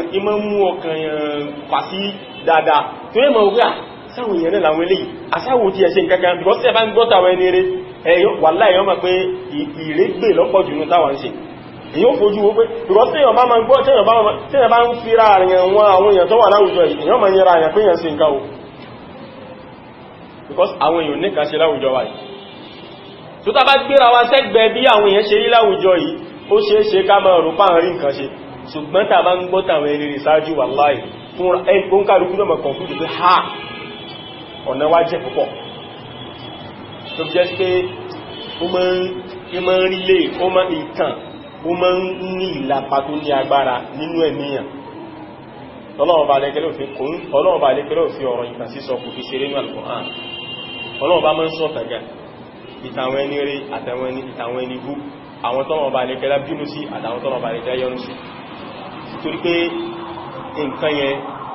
pàtí dáadáa tó yẹ mọ̀ wípé sáwọn èèyàn náà làwọn eléyìí asáwò tí ẹ ṣe nǹkankan because ẹ bá ń gbọ́ta àwọn ẹni eré wàláì yọ́ mọ̀ pé ìrégbè lọ́pọ̀ jù ní táwọn ń ṣe èyí ó fojú wó pé because tí èèyàn bá máa ń gbọ́ tí èèyàn bá ń fira àrìyàn wọn àwọn èèyàn tó wà láwùjọ yìí èèyàn máa ń yẹra àyàn pé èèyàn ṣe nǹkan o because àwọn èèyàn ní kan ṣe láwùjọ wa yìí tó tá bá gbéra wa sẹ́gbẹ̀ẹ́ bí àwọn èèyàn ṣe rí láwùjọ yìí ó ṣe é ṣe ká máa rò páàrin rí nǹkan ṣe ṣùgbọ́n tá bá ń gbọ́ tàwọn ẹni rí sáájú wàláhì fún ẹgbọ́n kálukú náà mọ̀ kọ̀ǹkúrù pé ha ọ̀nà wá jẹ́ púpọ̀ tó jẹ́ pé ó máa ń rí lè ó máa ìtàn ó máa ń ní ìlàpá tó ní agbára nínú ẹ̀míyàn ọlọ́run bá lẹ́kẹ́lẹ́ òfin ọ̀rọ̀ ìtàn sísọ kò fi ṣeré ní Al-Qur'an ọlọ́run bá máa ń sọ tàgà ìtàwọn ẹni rí ìtàwọn ẹni bú àwọn tọ́lọ̀ bá lẹ́kẹ́lẹ́ bínú sí àtàwọn tọ́lọ̀ bá lẹ́kẹ́lẹ́ yọ́nú sí nítorí pé nǹkan yẹn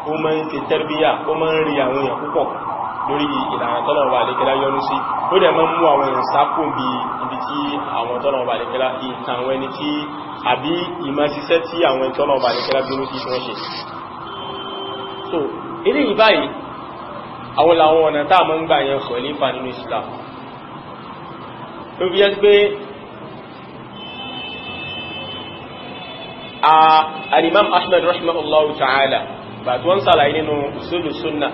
ó máa ń ṣe tẹ́rbíyà ó máa ń rí àwọn èèyàn púpọ̀ lórí ìlànà tọ́lọ̀ bá lẹ́kẹ́lẹ́ yọ́nú sí ó dẹ̀ máa ń mú àwọn èèyàn sápò bí ibi tí àwọn tọ́lọ̀ bá lẹ́kẹ́lẹ́ ìtàwọn ẹni tí àbí ìmọ̀síṣẹ́ tí àwọn tọ́lọ̀ bá lẹ́kẹ́lẹ́ bínú sí wọ́n ṣe so ilé ìbáyìí àwọn làwọn ọ̀nà táà mọ́ ń gbà yẹn khalifa nínú Islam tó fi yẹ́ pé al-Imam Ahmad rahimahullahu ta'ala bá tí wọ́n sàlàyé nínú usulu sunna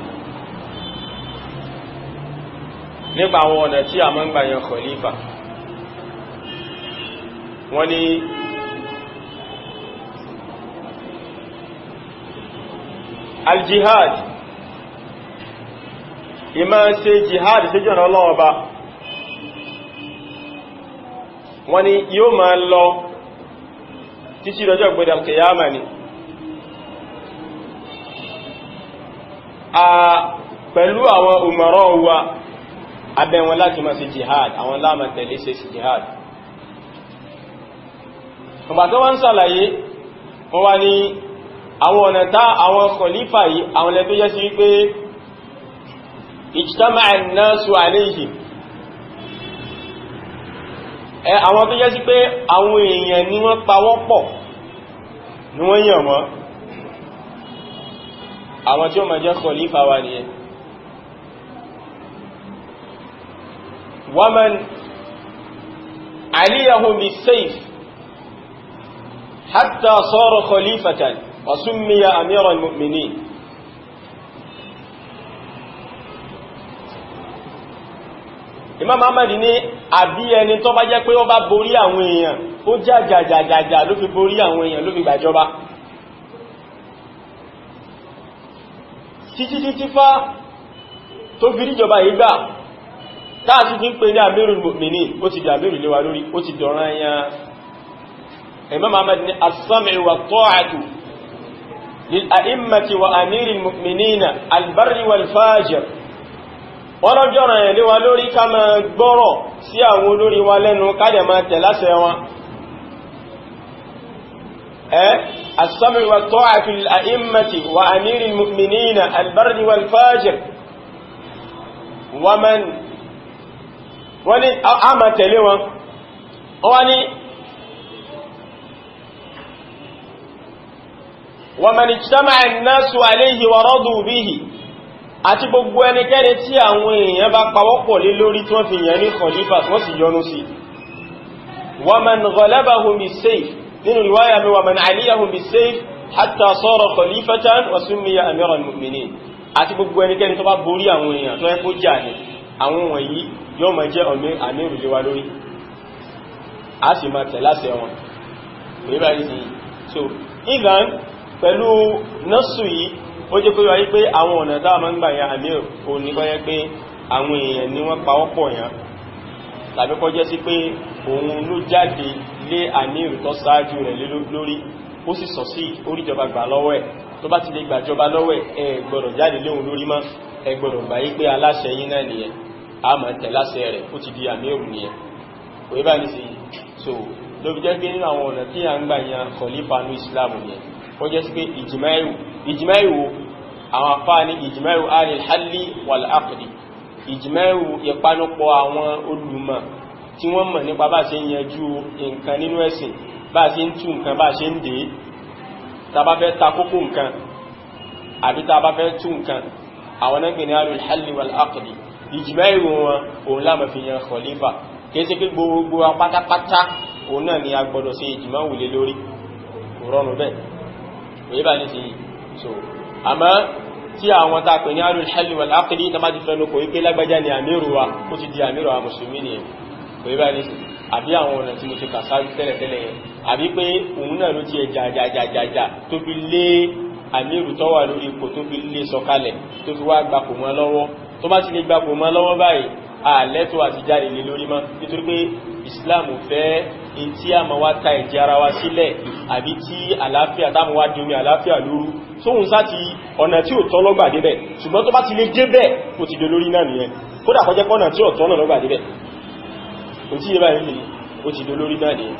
nípa àwọn ọ̀nà tí a mọ́ ń gbà yẹn khalifa wọ́n ní al-jihad ìmá ṣe jihad sí jọ̀nà Ọlọ́run bá wọ́n ní yóò máa lọ títí lọ́jọ́ gbẹ̀dẹ̀ al-qiyama ni pẹ̀lú àwọn umara wa abẹ́wọn láti máa ṣe jihad àwọn láàmà tẹ̀lé ṣe jihad ọgbà tó wọ́n ń sàlàyé wọ́n wá ní àwọn ọ̀nà tá àwọn khalifa yìí àwọn ilẹ̀ tó yẹ́ sí wípé ijtama'a an-nasu alayhi àwọn tó yẹ́ sí pé àwọn èèyàn ni wọ́n pawọ́pọ̀ ni wọ́n yàn wọ́n àwọn tí ó máa jẹ́ khalifa wa nìyẹn waman aliyahu bis-sayf hatta sara khalifatan wa summiya amira al-mu'minin Imam Ahmad ní àbí ẹni tó bá jẹ́ pé ó bá borí àwọn èèyàn ó jàjàjàjàjà ló fi borí àwọn èèyàn ló fi gbàjọba títí fá tó fi ríjọba yìí gbà táàtí fi ń pè ní Amirul Mu'minin ó ti di Amirul lé wa lórí ó ti dọ̀ràn ẹ̀yàn Imam Ahmad ní as-sam'u wa at-ta'atu lil a'immati wa Amiril Mu'minina al-barri wal-fajir wọ́n lọ́jọ́ ràn ẹ̀ lé wa lórí ká máa gbọ́rọ̀ sí àwọn olórí wa lẹ́nu ká dẹ̀ máa tẹ̀ láṣẹ wọn as-sam'u wa at-ta'atu lil a'immati wa Amiril Mu'minina al-barri wal-fajir wọ́n ní a máa tẹ̀lé wọn wọ́n ní wa man ijtama'a an-nasu alayhi wa radu bihi àti gbogbo ẹnikẹ́ni tí àwọn èèyàn bá pawọ́pọ̀ lé lórí tí wọ́n fi yàn ní khalifa tí wọ́n sì yọ́nú sí wa man ghalabahum bis-sayf nínú riwaya mi wa man aliyahum bis-sayf hatta sara khalifatan wa summiya amiral mu'minin àti gbogbo ẹnikẹ́ni tó bá borí àwọn èèyàn tó yẹ kó jà ní àwọn wọ̀nyí yóò máa jẹ́ àmírù lé wa lórí a sì máa tẹ̀láṣẹ wọn so even pẹ̀lú nọ́sù yìí ó jẹ́ pé wáyé pé àwọn ọ̀nà táwọn máa ń gbà ya àmírù ò ní kọ́ yẹ pé àwọn èèyàn ni wọ́n pawọ́pọ̀ yàn tàbí kọ́ jẹ́ sí pé òun ló jáde lé àmírù tó ṣáájú rẹ̀ lórí ó sì sọ sí oríjọba gbà lọ́wọ́ ẹ̀ tó bá ti lè gbàjọba lọ́wọ́ ẹ̀ gbọ́dọ̀ jáde léhun lórí mọ́ ẹ gbọ́dọ̀ gbà yí pé aláṣẹ yín náà nìyẹn a máa tẹ̀láṣẹ rẹ̀ ó ti di àmírù nìyẹn kò yẹ bá ní sí so ló fi jẹ́ pé nínú àwọn ọ̀nà tí a ń gbà yan khalifa ní Islam nìyẹn ó jẹ́ sí pé ìjìmáìwò àwọn afá ní ìjìmáìwò alìlhálí wàl'áqdì ìjìmáìwò ìpanupọ̀ àwọn olùmọ̀ tí wọ́n mọ̀ nípa bá ṣe ń yanjú nǹkan nínú ẹ̀sìn bá ṣe ń tú nǹkan bá ṣe ń dé tàbá fẹ́ ta kókó nǹkan àbí tàbá fẹ́ tú nǹkan àwọn náà gbìnrin alìlhálí wàl'áqdì ìjìmáìwò wọn òun láàmà fi yan khalifa kìí ṣe pé gbogbo pátápátá òun náà ni a gbọdọ̀ ṣe ìjìmáìwò lé lórí kò rọrùn bẹ́ẹ̀ òye bá ní sí so àmọ́ tí àwọn tá pè ní alul halli wal aqdi tó bá ti fẹ́ lókò wípé lágbájá ni àmírù wa ó ti di àmírù wa mùsùlùmí nìyẹn òye bá ní sí àbí àwọn ọ̀nà tí mo ti kà sáré tẹ́lẹ̀tẹ́lẹ̀ yẹn àbí pé òun náà ló ti ẹ̀ jàjàjàjà tó fi lé àmírù tó wà lórí ipò tó fi lé sọ̀kalẹ̀ tó fi wá gbapò mọ́ lọ́wọ́ tó bá ti lè gbapò mọ́ lọ́wọ́ báyìí àlẹ́tò àti jáde lé lórí mọ́ nítorí pé ìsìláàmù fẹ́ in tí a ma wá ta ìjẹ́ ara wa sílẹ̀ àbí tí àlàáfíà táàmù wá di omi àlàáfíà lóru sóhun sáti ọ̀nà tí ò tọ́ lọ́gbà débẹ̀ ṣùgbọ́n tó bá ti lè débẹ̀ ó ti dé lórí náà nìyẹn kódà kọjẹ́ pọ́nà tí ò tọ́ náà lọ́gbà débẹ̀ ó ti yé báyìí nìyẹn ó ti dé lórí náà nìyẹn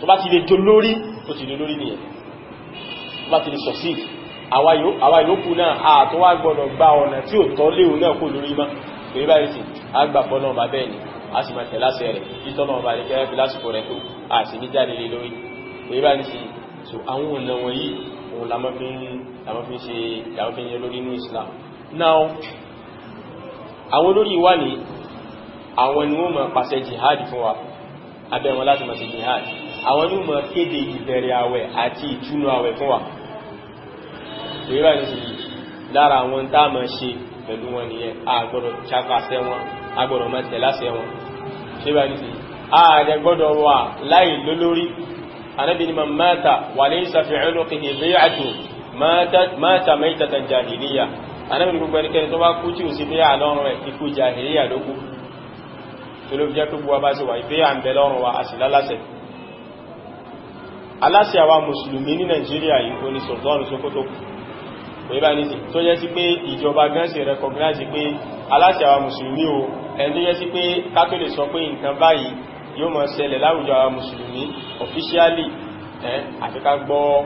tó bá ti lè dé lórí ó ti dé lórí nìyẹn tó bá ti lè succeed àwa ìlókù náà àtọ́ wá gbọ́dọ̀ gba ọ̀nà tí ò tọ́ léwu náà kó lórí mọ́ pé báyìí sì agbàpọ̀ náà bá bẹ́ẹ̀ ni a sì máa tẹ̀láṣẹ rẹ̀ títọ́ náà bá lè kẹ́rẹ́ fi lásìkò rẹ̀ tó a sì ní jáde lé lórí pé báyìí sì so àwọn ọ̀nà wọ̀nyí òun la máa fi ń yẹ lórí inú Islam now àwọn olórí wà ní àwọn ni wọ́n máa pàṣẹ jihad fún wa abẹ́ wọn láti máa ṣe jihad àwọn ni wọ́n máa kéde ìbẹ̀rẹ̀ àwẹ̀ àti ìtúnu àwẹ̀ fún wa pé báyìí sì lára àwọn tá a máa ṣe pẹ̀lú wọn nìyẹn àgbọ̀dọ̀ ṣàkàṣẹ wọn agbọ̀dọ̀ máa tẹ̀láṣẹ wọn ṣe bá ní sí ààrẹ gbọ́dọ̀ wà láì lólórí Ànábì ní man mata wa laysa fi 'unuqihi bay'atun mata maytatan jahiliya Ànábì ní gbogbo ẹnikẹ́ni tó bá kú tí ò sí bí àlọ́run rẹ̀ ikú jahiliya ló kú tó ló fi jẹ́ tó gbogbo bá ṣe wà ìfẹ́ à ń bẹ lọ́rùn wa àṣì láláṣẹ aláṣẹ àwa mùsùlùmí ní Nàìjíríà yìí tó ní Sultan Sokoto pé bá ní sí tó yẹ sí pé ìjọba gan ṣe recognize pé aláṣẹ àwa mùsùlùmí o ẹni tó yẹ sí pé ká tó lè sọ pé nǹkan báyìí yóò máa ṣẹlẹ̀ láwùjọ àwa mùsùlùmí officially àti ká gbọ́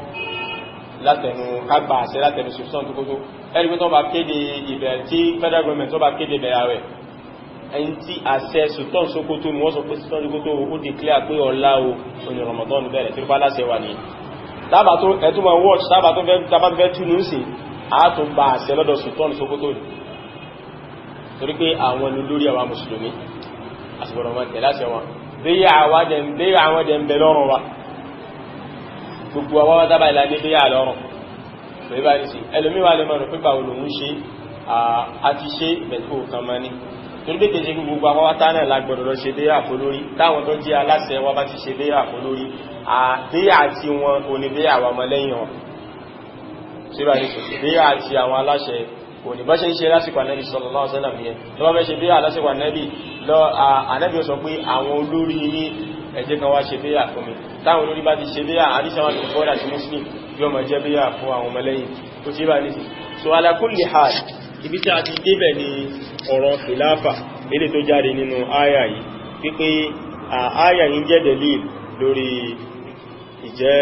látẹnu ká gba àṣẹ látẹnu Sultan Sokoto ẹni pé tó bá kéde ìbẹ̀rẹ̀ tí federal government tó bá kéde bẹ̀rẹ̀ rẹ̀ ẹni tí àṣẹ Sultan Sokoto ni wọ́n sọ pé Sultan Sokoto ó declare pé ọ̀la o òní Ramadan bẹ̀rẹ̀ tí ó bá láṣẹ wà ní tábà tó ẹ̀tún ma watch tábà tó fẹ́ túnú sí a tún bá àṣẹ lọ́dọ̀ sultan Sókótó ni torí pé àwọn ni lórí àwa mùsùlùmí àsìgbọ̀rọ̀ wọn tẹ̀lé àṣẹ wọn bí àwọn dẹ̀ ń bẹ lọ́rùn wa gbogbo àwọn wọ́n dábàá ìlànà bí yà lọ́rùn pẹ̀lú bá ní sí ẹlòmíwà lè mọ̀rọ̀ pípa olóhun ṣe àti ṣe ìbẹ̀tò kan mọ́ ní torí pé kèje gbogbo àwọn wátá náà lágbọ̀dọ̀ lọ ṣe déyà fún lórí táwọn tó jẹ́ aláṣẹ wọn bá ti ṣe déyà fún lórí àdéyà àti wọn kò ní déyà àwọn ọmọlẹ́yìn wọn ṣe bá ní sí déyà àti àwọn aláṣẹ kò ní bá ṣe ń ṣe lásìkò ànẹ́bì sallallahu alaihi wasallam yẹn tó bá fẹ́ ṣe déyà lásìkò ànẹ́bì ó sọ pé àwọn olórí yìí ẹ jẹ́ kan wá ṣe déyà fún mi táwọn olórí bá ti ṣe déyà àdíṣàwọn tó fọ́dà sí Muslim yóò máa jẹ́ déyà fún àwọn ọmọlẹ́yìn tó ṣe bá ní sí so ala kulli hal ibi tí a ti débẹ̀ ni ọ̀rọ̀ khilafa ilé tó jáde nínú àyà yìí wípé àyà yìí jẹ́ delil lórí ìjẹ́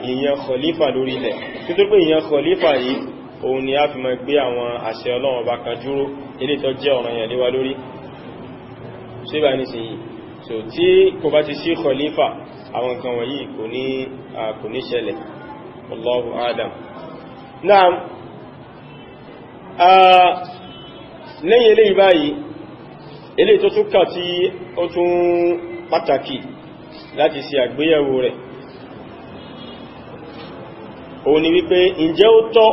ìyẹn khalifa lórí ilẹ̀ nítorí pé ìyẹn khalifa yìí òun ni a fi máa gbé àwọn àṣẹ Ọlọ́run bá kan dúró ilé tó jẹ́ ọ̀ranyàn lé wa lórí ṣe bá ní sí yìí so tí kò bá ti sí khalifa àwọn nǹkan wọ̀nyí kò ní ṣẹlẹ̀ Allahu a'lam. Naam lẹ́yìn eléyìí báyìí eléyìí tó tún kà tí ó tún pàtàkì láti ṣe àgbéyẹ̀wò rẹ̀ òun ni wípé ǹjẹ́ ó tọ́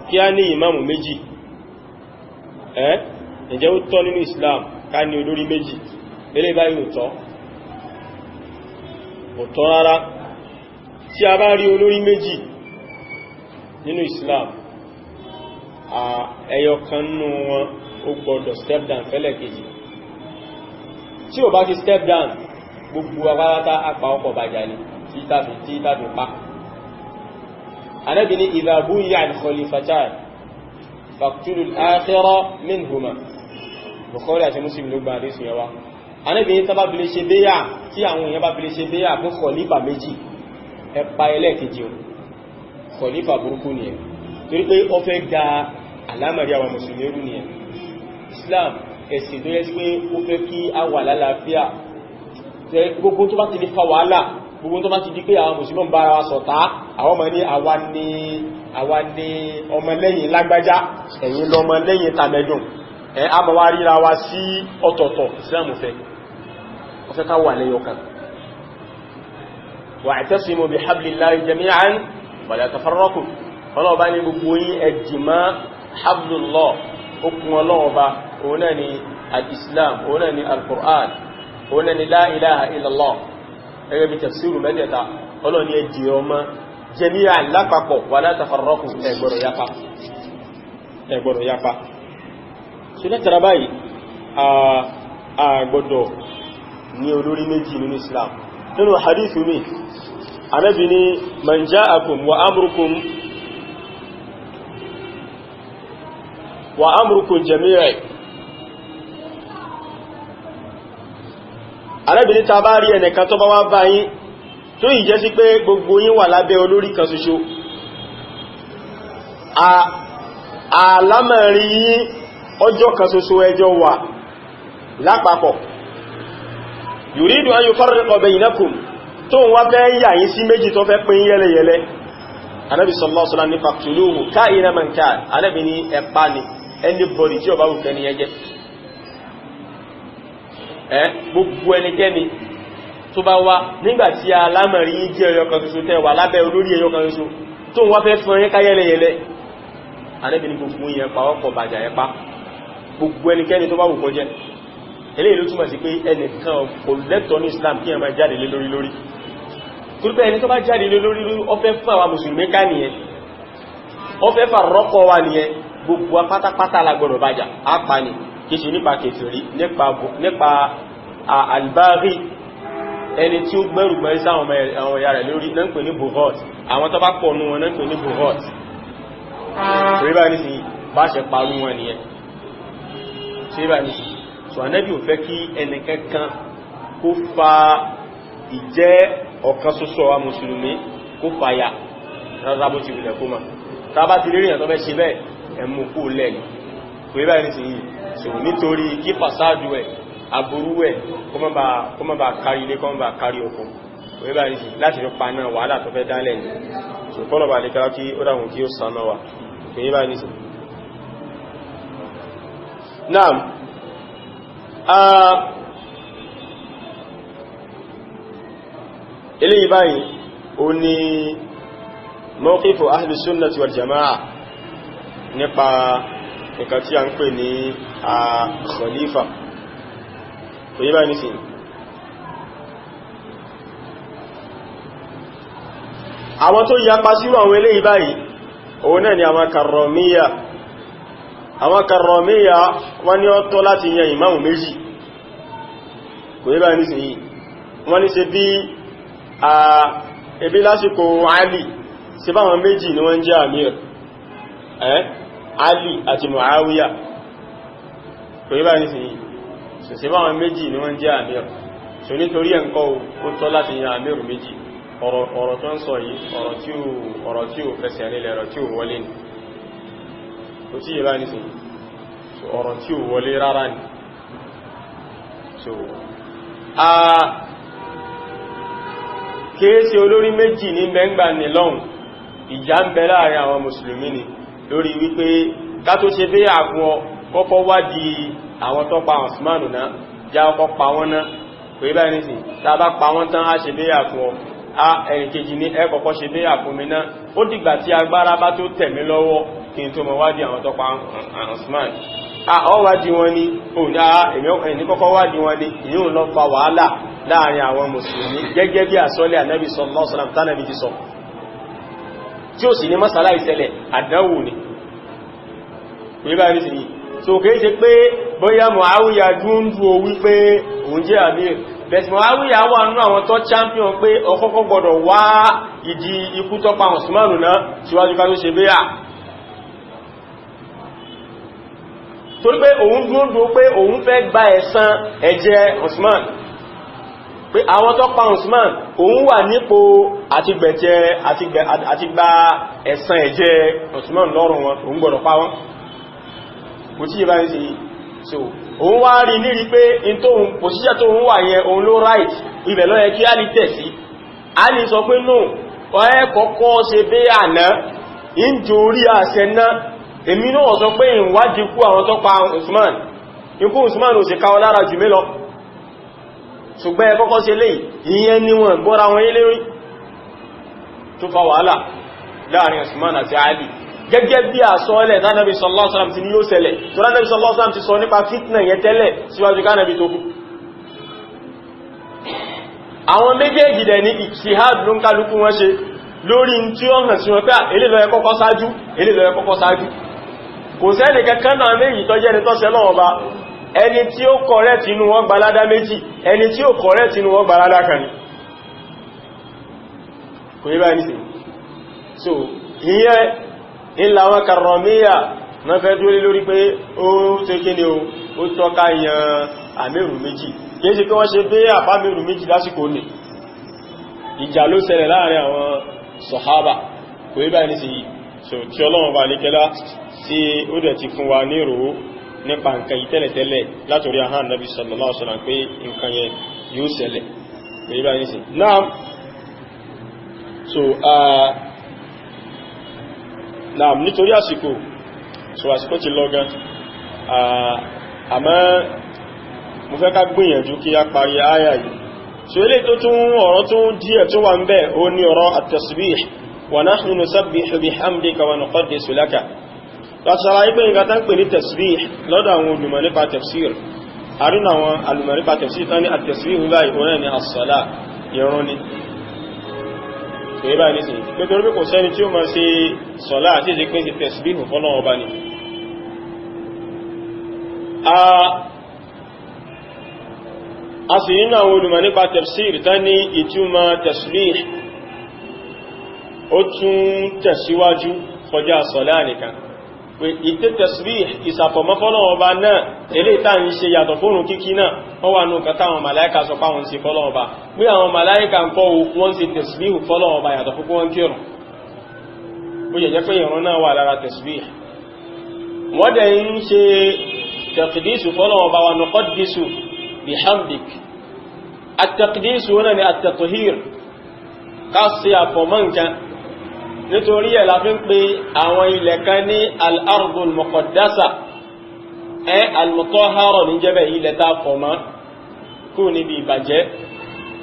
kí a ní ìmáàmù méjì ǹjẹ́ ó tọ́ nínú Islam ká ní olórí méjì eléyìí báyìí ò tọ́ rárá tí a bá rí olórí méjì nínú Islam ẹyọ kan nínú wọn ó gbọdọ̀ step down fẹ́lẹ̀ kejì tí ó bá ti step down gbogbo agbáratá apá ọkọ̀ bàjá ní tí tàbí pa Ànábì ní idha buyya al-khalifatan faqtulu al-akhira minhuma Bukhari àti Muslim ló gba àdísù yẹwà Ànábì ní tàbá bílé ṣe béyà tí àwọn èèyàn bá bílé ṣe béyà fún khalifa méjì ẹ pa ẹlẹ́ẹ̀kejì khalifa burúkú ni ẹ̀ torí pé ó fẹ́ ga alámàrí àwọn mùsùlùmí rú ni ẹ̀ Islam ẹ̀sìn tó yẹ sí pé ó fẹ́ kí a wà lálàáfíà gbogbo tó bá ti di fa wàhálà gbogbo tó bá ti di pé àwọn mùsùlùmí bára wa ṣọ̀tá àwọn ọmọ ní àwa ni ọmọlẹ́yìn lágbájá ẹ̀yin lọmọlẹ́yìn tàmẹ́dùn a mọ̀ wá ríra wa sí ọ̀tọ̀ọ̀tọ̀ Islam ó fẹ́ ká wà lẹ́yọ̀kan wa'tasimu bihablillahi jami'an wa la tafarraqu ọlọ́ọ̀bá ní gbogbo yín ẹ̀dìmá hablullah okùn ọlọ́ọ̀bá òun náà ni al-Islam òun náà ni al-Qur'an òun náà ni la ilaha illallah ẹgbẹ́ bí tafsiru mẹ́tẹ̀ta ọlọ́ọ̀ ni ẹ̀dì ọmọ jami'an lápapọ̀ wa la tafarraqu ẹgbọ̀rọ̀ yapa so lẹ́tara báyìí a gbọ́dọ̀ ní olórí méjì nínú Islam nínú hadithu mi Ànábì ní man ja'akum wa amrukum jami'i Ànábì ní tá bá rí ẹnìkan tó bá wá bá yín tó yìí jẹ́ sí pé gbogbo yín wà lábẹ́ olórí kan ṣoṣo àlámọ̀rí yín ọjọ́ kan ṣoṣo ẹjọ́ wà lápapọ̀ yuridu an yufarriqa bainakum tó wá fẹ́ yà yín sí méjì tó fẹ́ pín yẹ́lẹ̀yẹ́lẹ́ Ànábì sallallahu alaihi wasallam ní faqtuluhu ka'ina man kan Ànábì ní ẹ̀pá ni anybody tí ó bá wùkẹ́ ní ẹjẹ́ gbogbo ẹnikẹ́ni tó bá wá nígbàtí alámọ̀rí jẹ́ ẹyọ kan ṣoṣo tẹ́ wà lábẹ́ olórí ẹyọ kan ṣoṣo tó wá fẹ́ fún ẹyẹ káyẹ́lẹ̀yẹ́lẹ́ Ànábì ní gbogbo yẹn pa ọkọ̀ bàjá ẹpá gbogbo ẹnikẹ́ni tó bá wùkọ́ jẹ́ eléyìí ló túmọ̀ sí pé ẹnìkan kò lẹ́tọ̀ọ́ ní Islam kí ẹ máa jáde lé lórí lórí torípé ẹni tó bá jáde lé lórí lórí ó fẹ́ fún àwọn mùsùlùmí ká nìyẹn ó fẹ́ fà rọ́pọ̀ wa nìyẹn gbogbo pátápátá lágbọ́dọ̀ bàjá ápa ni kìí ṣe nípa kèfèrí nípa albari ẹni tí ó gbẹ́rù gbẹ́rí sáwọn ọmọ ìyá rẹ̀ lórí náà ń pè ní buhot àwọn tó bá pọ̀ nú wọn náà ń pè ní buhot rí bá ní sí bá ṣe parú wọn nìyẹn ṣe bá ní sí so Ànábì ò fẹ́ kí ẹnìkankan kó fa ìjẹ́ ọ̀kan ṣoṣo wa mùsùlùmí kó fàyà rárá bó ti wùlẹ̀ kó ma tá bá ti rí ìyàn tó fẹ́ ṣe bẹ́ẹ̀ ẹmú kó lẹ́ni kò rí báyìí sí yìí so nítorí kí fàsáàdù ẹ̀ aburú ẹ̀ kó má bá kárí ilé kó má bá kárí oko kò rí báyìí sí láti fi paná wàhálà tó fẹ́ dálẹ̀ ní so so kọ́nà bá lè kára kí ó dáhùn kí ó sànà wà kò yí bá ní sí. Naam, eléyìí báyìí ó ní mawqifu ahli sunnati wal jama'a nípa nǹkan tí a ń pè ní khalifa kò yí bá ní sí. Àwọn tó yapa sírò àwọn eléyìí báyìí òun náà ni àwọn karramiyya. Àwọn karramiyya wọ́n ní ó tọ́ láti yan ìmáàmù méjì kò yí bá ní sí yìí. Wọ́n ní ṣe bí ebi lásìkò Ali ṣe bá wọn méjì ni wọ́n jẹ́ amir Ali àti Muawiya kò yí bá ní sí yìí. So ṣe bá wọn méjì ni wọ́n jẹ́ amir, so nítorí ẹ̀nkọ́ ó tọ́ láti yan amir méjì. Ọ̀rọ̀ tó ń sọ yìí ọ̀rọ̀ tí ó fẹsẹ̀ nílẹ̀ ọ̀rọ̀ tí ó wọlé ní kò tí yẹ bá ní sí ọ̀rọ̀ tí ó wọlé rárá ní. So kéèsì olórí méjì ní mẹ́ngbà ní lọ́hùn ìjà ń bẹ láàrin àwọn mùsùlùmí ni lórí wípé ká tó ṣe bí àgbọn kọ́kọ́ wádìí àwọn tó pa Usmanu náà já ọkọ̀ pa wọ́n náà kò yẹ bá ní sí tá bá pa wọ́n tán á ṣe bí àgbọn ẹ̀rìnkejì ní ẹkọ̀kọ́ ṣe bí àfúnmi náà ó dìgbà tí agbára bá tó tẹ̀mí lọ́wọ́ kí n tó mọ̀ wádìí àwọn tọ́pa Usman ọwádìí wọn ni ẹni kọ́kọ́ wádìí wọn ni ìyún lọ fa wàhálà láàrin àwọn mùsùlùmí gẹ́gẹ́ bí àsọ́lẹ̀ ànábì sallallahu alaihi wasallam tánàbí ti sọ tí ó sì ní mọ́sálá ìṣẹ̀lẹ̀ àdánwò ni so kìí ṣe pé bóyá Muawiya dúndú o wípé òun jẹ́ àmìr bẹ̀sì Muawiya wà nínú àwọn tó champion pé ọkọ́kọ́ gbọdọ̀ wá ìdí ikú tó pa Usmanu náà síwájú ká tó ṣe bẹ́yà torí pé òun dúndú pé òun fẹ́ gba ẹ̀san ẹ̀jẹ̀ Usman pé àwọn tó pa Usman òun wà nípò àti gba ẹ̀san ẹ̀jẹ̀ Usman lọ́rùn wọn òun gbọdọ̀ pa wọn kò tí yẹ bá ń sí so òun wá rí nírí pé in tóhun pòsíṣẹ́ tó ń wà yẹn òun ló right ibẹ̀ ló yẹ kí á lè tẹ̀ sí a lè sọ pé no ọ̀ẹ́ kọ́kọ́ ṣe bẹ́ àná in jorí àṣẹ náà èmi náà sọ pé ìwádìí kú àwọn tó pa Usman ikú Usman ò sì káwọ lára jù mí lọ ṣùgbọ́n ẹ kọ́kọ́ ṣe léyìí ìyẹn ni wọ́n gbọ́ra wọn yé lérí tó fa wàhálà láàrin Usman àti Ali gẹ́gẹ́ bí àsọ́ọ́lẹ̀ tánàbí sallallahu alaihi wasallam ti ní yóò ṣẹlẹ̀ tó ránàbí sallallahu alaihi wasallam ti sọ nípa fitna yẹn tẹ́lẹ̀ síwájú kánàbí tó kú. Àwọn méjèèjì dẹ̀ ní ìṣìhàd ló ń kálukú wọn ṣe lórí tí ó hàn sí wọn pé èlé ló yẹ kọ́kọ́ ṣáájú èlé ló yẹ kọ́kọ́ ṣáájú kò sẹ́ni kankan náà méjì tó jẹ́ni tó ṣẹlọ́ ọba ẹni tí ó correct inú wọn gbalada méjì ẹni tí ó correct inú wọn gbalada kan kò yí báyìí sí so ìyẹn ìlà wọn karramiyya na fẹ́ dúró lórí pé ó tó kí ni ó tọ́ka yan àmẹ́rù méjì kìí ṣe kí wọ́n ṣe bẹ́ àfámẹ́rù méjì lásìkò ní ìjà ló ṣẹlẹ̀ láàrin àwọn sọ̀hábà kò yí báyìí sí so tí Ọlọ́run bá lékẹ́lá sí ó dẹ̀ ti fún wa ní ìrò nípa nǹkan yìí tẹ́lẹ̀tẹ́lẹ̀ látorí ahán Nabi sallallahu alaihi wasallam pé nǹkan yẹn yóò ṣẹlẹ̀ kò yí báyìí sí náà so náà nítorí àsìkò so àsìkò ti lọ gan àmọ́ mo fẹ́ ká gbìyànjú kí a parí àyà yìí so ilé tó tún ọ̀rọ̀ tún díẹ̀ tó wà ń bẹ ó ní ọ̀rọ̀ at-tasbih wa nahnu nusabbihu bihamdika wa nuqaddisu laka láti ṣàlàyé pé nǹkan tán pè ní tasbih lọ́dọ̀ àwọn olùmọ̀ nípa tafsir àrínà àwọn olùmọ̀ nípa tafsir tán ní at-tasbih báyìí òun náà ni as-salah ìrun ni ìbá ní sí nítorí pé kò sẹ́ni tí ó máa ṣe sọ̀lá àti ìṣe pé ṣe tẹ̀sbíhù fọ́lọ́run ọba ni a sì nínú àwọn olùmọ̀ nípa tafsir tán ní ìtumọ̀ tasbih ó tún tẹ̀síwájú kọjá sọ̀lá nìkan pé ìtẹ́ tasbih ìsàfọ̀mọ́ fọ́lọ́run ọba náà eléyìí tá ń ṣe yàtọ̀ fóòrùn kíkí náà wọ́n wà nùkan táwọn màláíkà sọ páwọn sí fọ́lọ́run ọba pé àwọn màláíkà ń kọ́ wọ́n sí tasbih fọ́lọ́run ọba yàtọ̀ fún wọ́n kírùn ó yẹ jẹ́ pé ìrun náà wà lára tasbih wọ́n dẹ̀ ń ṣe taqdisu fọ́lọ́run ọba wa nuqaddisu bihamdik at-taqdisu náà ni at-tathhir ká sí àfọ̀mọ́ nǹkan nítorí ẹ̀ la fi ń pe àwọn ilẹ̀ kan ní al-ardul muqaddasa al-mutahhara ní jẹ́bẹ̀ ilẹ̀ ta fọ̀mọ́ kú níbi ìbàjẹ́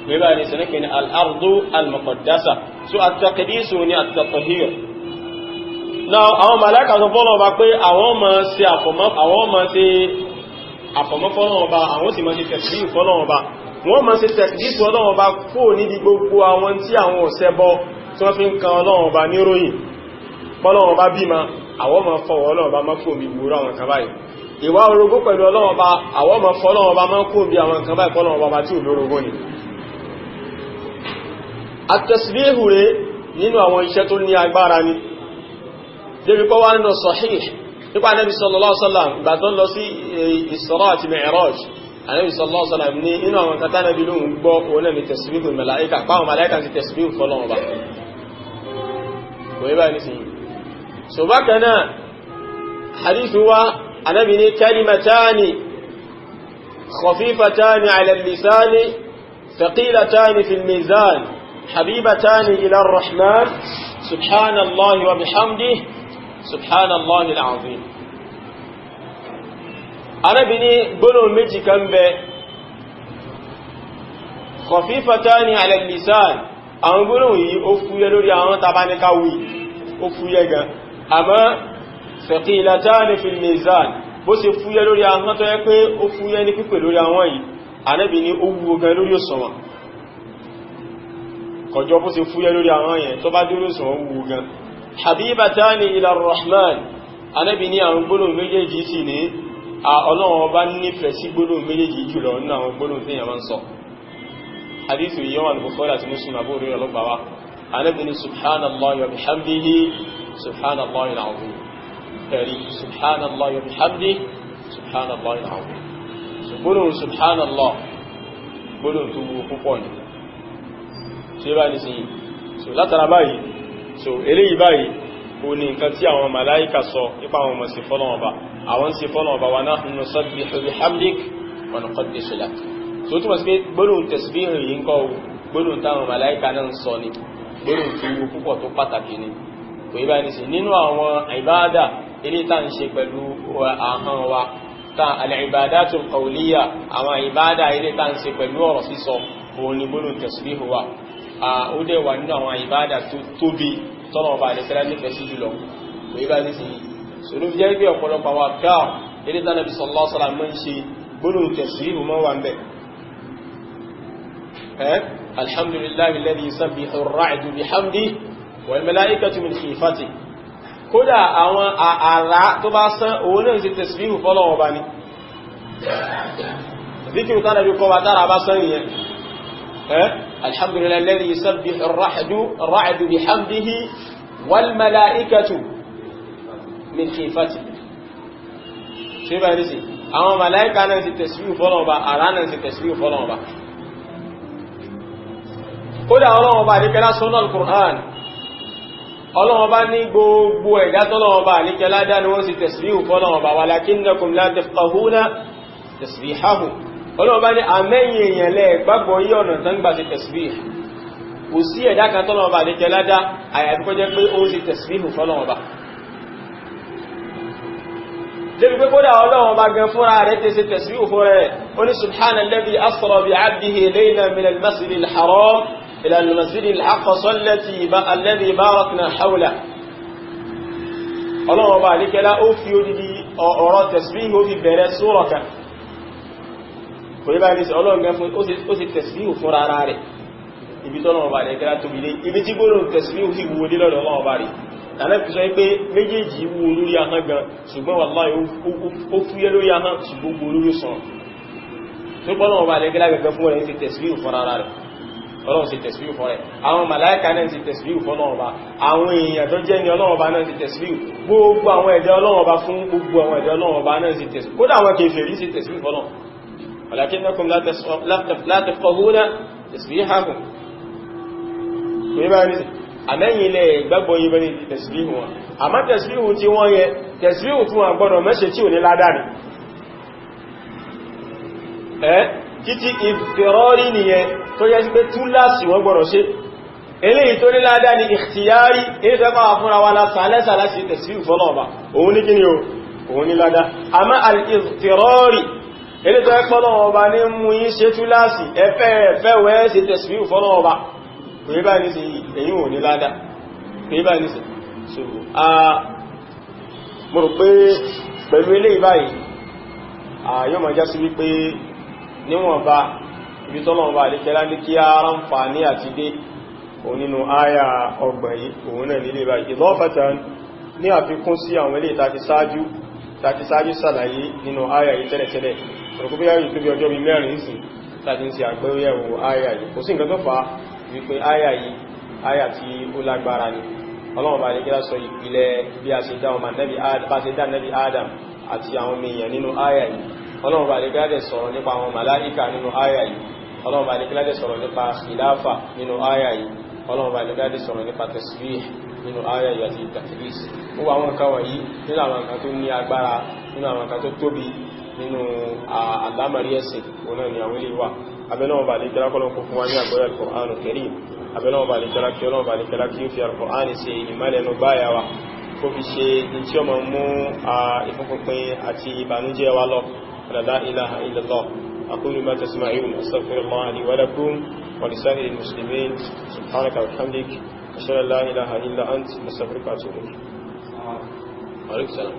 wíbá ní sẹ́nìkì ní al-ardu al-muqaddasa so at-taqdisu ní at-tathhir náà àwọn màláíkà sọ fọ́nà ọba pé àwọn máa ṣe àfọ̀mọ́ fọ́nà ọba àwọn sì máa ṣe tasbih fọ́nà ọba wọ́n máa ṣe tasbih fọ́nà ọba kú níbi gbogbo àwọn tí àwọn ọ̀ṣẹbọ tí wọ́n fi ń kan Ọlọ́run ọba níròyìn Ọlọ́run ọba bímọ àwọn máa fọwọ́ Ọlọ́run ọba máa kó omi gbòòrò àwọn kan báyìí ìwà orogún pẹ̀lú Ọlọ́run ọba àwọn máa fọ́ Ọlọ́run ọba máa kó omi àwọn kan báyìí fọ́lọ́run ọba tí ò lórogún ni at-tasbihu rẹ̀ nínú àwọn iṣẹ́ tó ní agbára ni débi kọ́ wá nínú sahih nípa Ànábì sallallahu alaihi wasallam ìgbà tó lọ sí Isra àti Mi'raj Ànábì sallallahu alaihi wasallam ní inú àwọn kan tánàbí lóhun gbọ́ òun náà ni tasbihul màláíkà páwọn màláíkà ti tasbihu fọ́lọ́run ọba wọ́n yíba ní sí so bákan náà hadithu wa Ànábì ní kalimatani khafifatani ala al-lisani thaqilatani fil mizan habibatani ila ar-rahman subhanallahi wa bihamdihi subhanallahi al-azim Ànábì ní gbólóhùn méjì kan bẹ khafifatani ala al-lisan àwọn gbólóhùn yìí ó fúyẹ́ lórí àwọn tabanikawi ó fúyẹ́ gan àmọ́ thaqilatani fil mizan bó ṣe fúyẹ́ lórí àwọn tó yẹ pé ó fúyẹ́ ní pípẹ̀ lórí àwọn yìí Ànábì ní ó wúwo gan lórí òṣùwọ̀n kọjọ bó ṣe fúyẹ́ lórí àwọn yẹn tó bá dúró òṣùwọ̀n wúwo gan habibatani ila ar-rahman Ànábì ní àwọn gbólóhùn méjèèjì sì ní Ọlọ́run ọba nífẹ̀ẹ́ sí gbólóhùn méjèèjì jùlọ nínú àwọn gbólóhùn tí èèyàn máa ń sọ hadithu yìí wà ní Bukhari àti Muslim Abu Hurairah ló gbà wá Ànábì ní subhanallahi wa bihamdihi subhanallahi al-azim ẹ̀rí subhanallahi wa bihamdihi subhanallahi al-azim gbólóhùn subhanallah gbólóhùn tó wúwo púpọ̀ ní ṣe bá ní sí so látara báyìí so eléyìí báyìí ó ní nǹkan tí àwọn màláíkà sọ nípa àwọn ọmọ sí fọ́nà ọba àwọn sí fọ́nà ọba wa nahnu nusabbihu bihamdik wa nuqaddisu lak so túnmọ̀ sí pé gbólóhùn tasbih yìí ń kọ́ gbólóhùn táwọn màláíkà náà ń sọ ní gbólóhùn tó wúwo púpọ̀ tó pàtàkì ni kò yí báyìí ní sí nínú àwọn ìbáadà ilé tá ń ṣe pẹ̀lú ahọ́n wa ta al-ibadatul qawliya àwọn ìbáadà ilé tá ń ṣe pẹ̀lú ọ̀rọ̀ sísọ òun ni gbólóhùn tasbih wa ó dẹ̀ wà nínú àwọn ìbáadà tó tóbi tọ́nà ọba àdẹ́sẹ́lá nífẹ̀ẹ́ sí jùlọ kò yí báyìí ní sí sọ̀rọ̀ fi jẹ́ pé ọ̀pọ̀lọpọ̀ àwọn àkáà ilé tá Nabi sallallahu alaihi wasallam ń ṣe gbólóhùn tasbih mọ́ wà ń bẹ̀ alhamdulillahi alladhi yusabbihu ar-ra'du bihamdihi wal malaikatu min khifatihi kódà àwọn àrá tó bá sán òun náà sí tasbihu fọ́lọ́wọ́ bá ní zikiru tánà bí kọwa tára bá sán nìyẹn alhamdulillahi alladhi yusabbihu ar-ra'du bihamdihi wal malaikatu min khifatihi ṣe bá ní sí àwọn màláíkà náà sí tasbihu fọ́lọ́wọ́ bá àrá náà sí tasbihu fọ́lọ́wọ́ bá kódà ọlọ́wọ́ bá ní kẹlá sọ́nà al-Qur'an ọlọ́wọ́ bá ní gbogbo ẹ̀dá tọ́lọ́wọ́ bá ní kẹlá dá ní wọ́n sì tasbihu fọ́lọ́wọ́ bá walakinnakum la tafqahuna tasbihahum ọlọ́wọ́ bá ní àmẹ́yìn èèyàn lẹ́ gbàgbọ́ yí ọ̀nà tán gbà sí tasbih kò sí ẹ̀dá kan tọ́lọ́wọ́ bá ní kẹlá dá àyàfi kó jẹ́ pé ó sì tasbihu fọ́lọ́wọ́ bá débi pé kódà ọlọ́wọ́ bá gan fúnra rẹ̀ tẹ́ sí tasbihu fúnra rẹ̀ ó ní subhanalladhi asra bi 'abdihi laylan min al-masjidil haram إلى المسجد الأقصى الذي باركنا حوله ọlọ́wọ́ bá alékẹ́lá ó fi odidi ọ̀rọ̀ tasbih ó fi bẹ̀rẹ̀ sura kan kò ní bá ní sí ọlọ́run gan fún ó sì tasbih fún rárá rẹ̀ ibi tọ́lọ́wọ́ bá alékẹ́lá tó bí lé ibi tí gbóòrùn tasbih ó sì wúwo dé lọ́dọ̀ ọlọ́wọ́ bá rí tàbí sọ pé méjèèjì wúwo lórí ahọ́n gan ṣùgbọ́n wallahi ó fúyẹ́ lórí ahọ́n ṣùgbọ́n gbó lórí sàn tó gbọ́lọ́wọ́ bá alékẹ́lá gẹ́gẹ́ fún rẹ̀ sí tasbih fún rárá rẹ̀ ọlọ́run sí tẹ̀síwì fún rẹ̀ àwọn màláíkà náà sí tẹ̀síwì fún ọlọ́run ọba àwọn èèyàn tó jẹ́ ní ọlọ́run ọba náà sí tẹ̀síwì gbogbo àwọn ẹ̀dẹ́ ọlọ́run ọba fún gbogbo àwọn ẹ̀dẹ́ ọlọ́run ọba náà sí tẹ̀síwì kódà àwọn kèfèrí sí tẹ̀síwì fún ọlọ́run walakinnakum la tafqahuna tasbihahum àmẹ́yìn ilẹ̀ gbàgbọ́ yìí bẹ́ ní tẹ̀síwì wọn àmá tẹ̀síwì tí wọ́n yẹ tẹ̀síwì tí wọ́n gbọ́dọ̀ mẹ́ṣẹ̀ tí ò ní ládàrí títí ìfẹ̀rọ́rí nìyẹn tó yẹ sí pé túláàsì wọ́n gbọ́dọ̀ ṣe eléyìí tó ní ládá ní ikhtiyari èyí tó bá fúnra wa lásàálẹ́sà láti tasbih fọ́lọ́ọ̀bá òun ní kíni o òun ní ládá àmá al-idtirari eléyìí tó pọ́lọ́ọ̀bá ní mú yí ṣe túláàsì ẹfẹ́ wẹ́ sí tasbih fọ́lọ́ọ̀bá kò yí bá ní sí èyí ò ní ládá kò yí bá ní sí so mo rò pé pẹ̀lú eléyìí báyìí yóò máa já sí wípé níwọ̀n bá ibi tọ́lọ̀ọ̀bá àlékẹ́lá ní kí ara ń fà ní àti dé onínú àyà ọgbà yìí òun náà nílé báyìí ìlọ́fàtàn ní àfikún sí àwọn ilé tàti sáájú sàlàyé nínú àyà yìí tẹ́lẹ̀tẹ́lẹ̀ ọ̀rọ̀kúbíyà yìí tó bí ọjọ́ bí mẹ́rin sí tàbí sí àgbéyẹ̀wò àyà yìí kò sí nǹkan tó fà á wípé àyà yìí àyà tí ó lágbára ni Ọlọ́run bá lè kí lásọ ìpìlẹ̀ bí a ṣe dá ọmọ nẹ́bí Adam àti àwọn èèyàn nínú àyà yìí Ọlọ́run bá lè kí lásọ sọ̀rọ̀ nípa àwọn màláíkà nínú àyà yìí Ọlọ́run bá lè kí lásọ sọ̀rọ̀ nípa khilafa nínú àyà yìí Ọlọ́run bá lẹ́gbẹ́ sọ̀rọ̀ nípa tasbih nínú ayà yìí àti taqdis ó wà àwọn nǹkan wọ̀nyí nínú àwọn nǹkan tó ní agbára nínú àwọn nǹkan tó tóbi nínú àlámàrí ẹ̀sìn òun ni àwọn ilé wà abẹ́lọ́wọ̀n bá lẹ́gbẹ́ kọ́lọ́kọ́ fún wa ní àgbọ́yà Al-Qur'an Al-Karim abẹ́lọ́wọ̀n bá lẹ́gbẹ́ kí ó fi Al-Qur'an ṣe ìmọ́lẹ̀nu báyà wa kó fi ṣe in tí ó máa mú ìfúnpínpín àti ìbànújẹ́ wa lọ la ilaha illallah aqulu ma tasma'un astaghfirullah li wa lakum ولسائر المسلمين سبحانك وبحمدك أشهد أن لا إله إلا أنت نستغفرك وأتوب إليك. وعليكم السلام.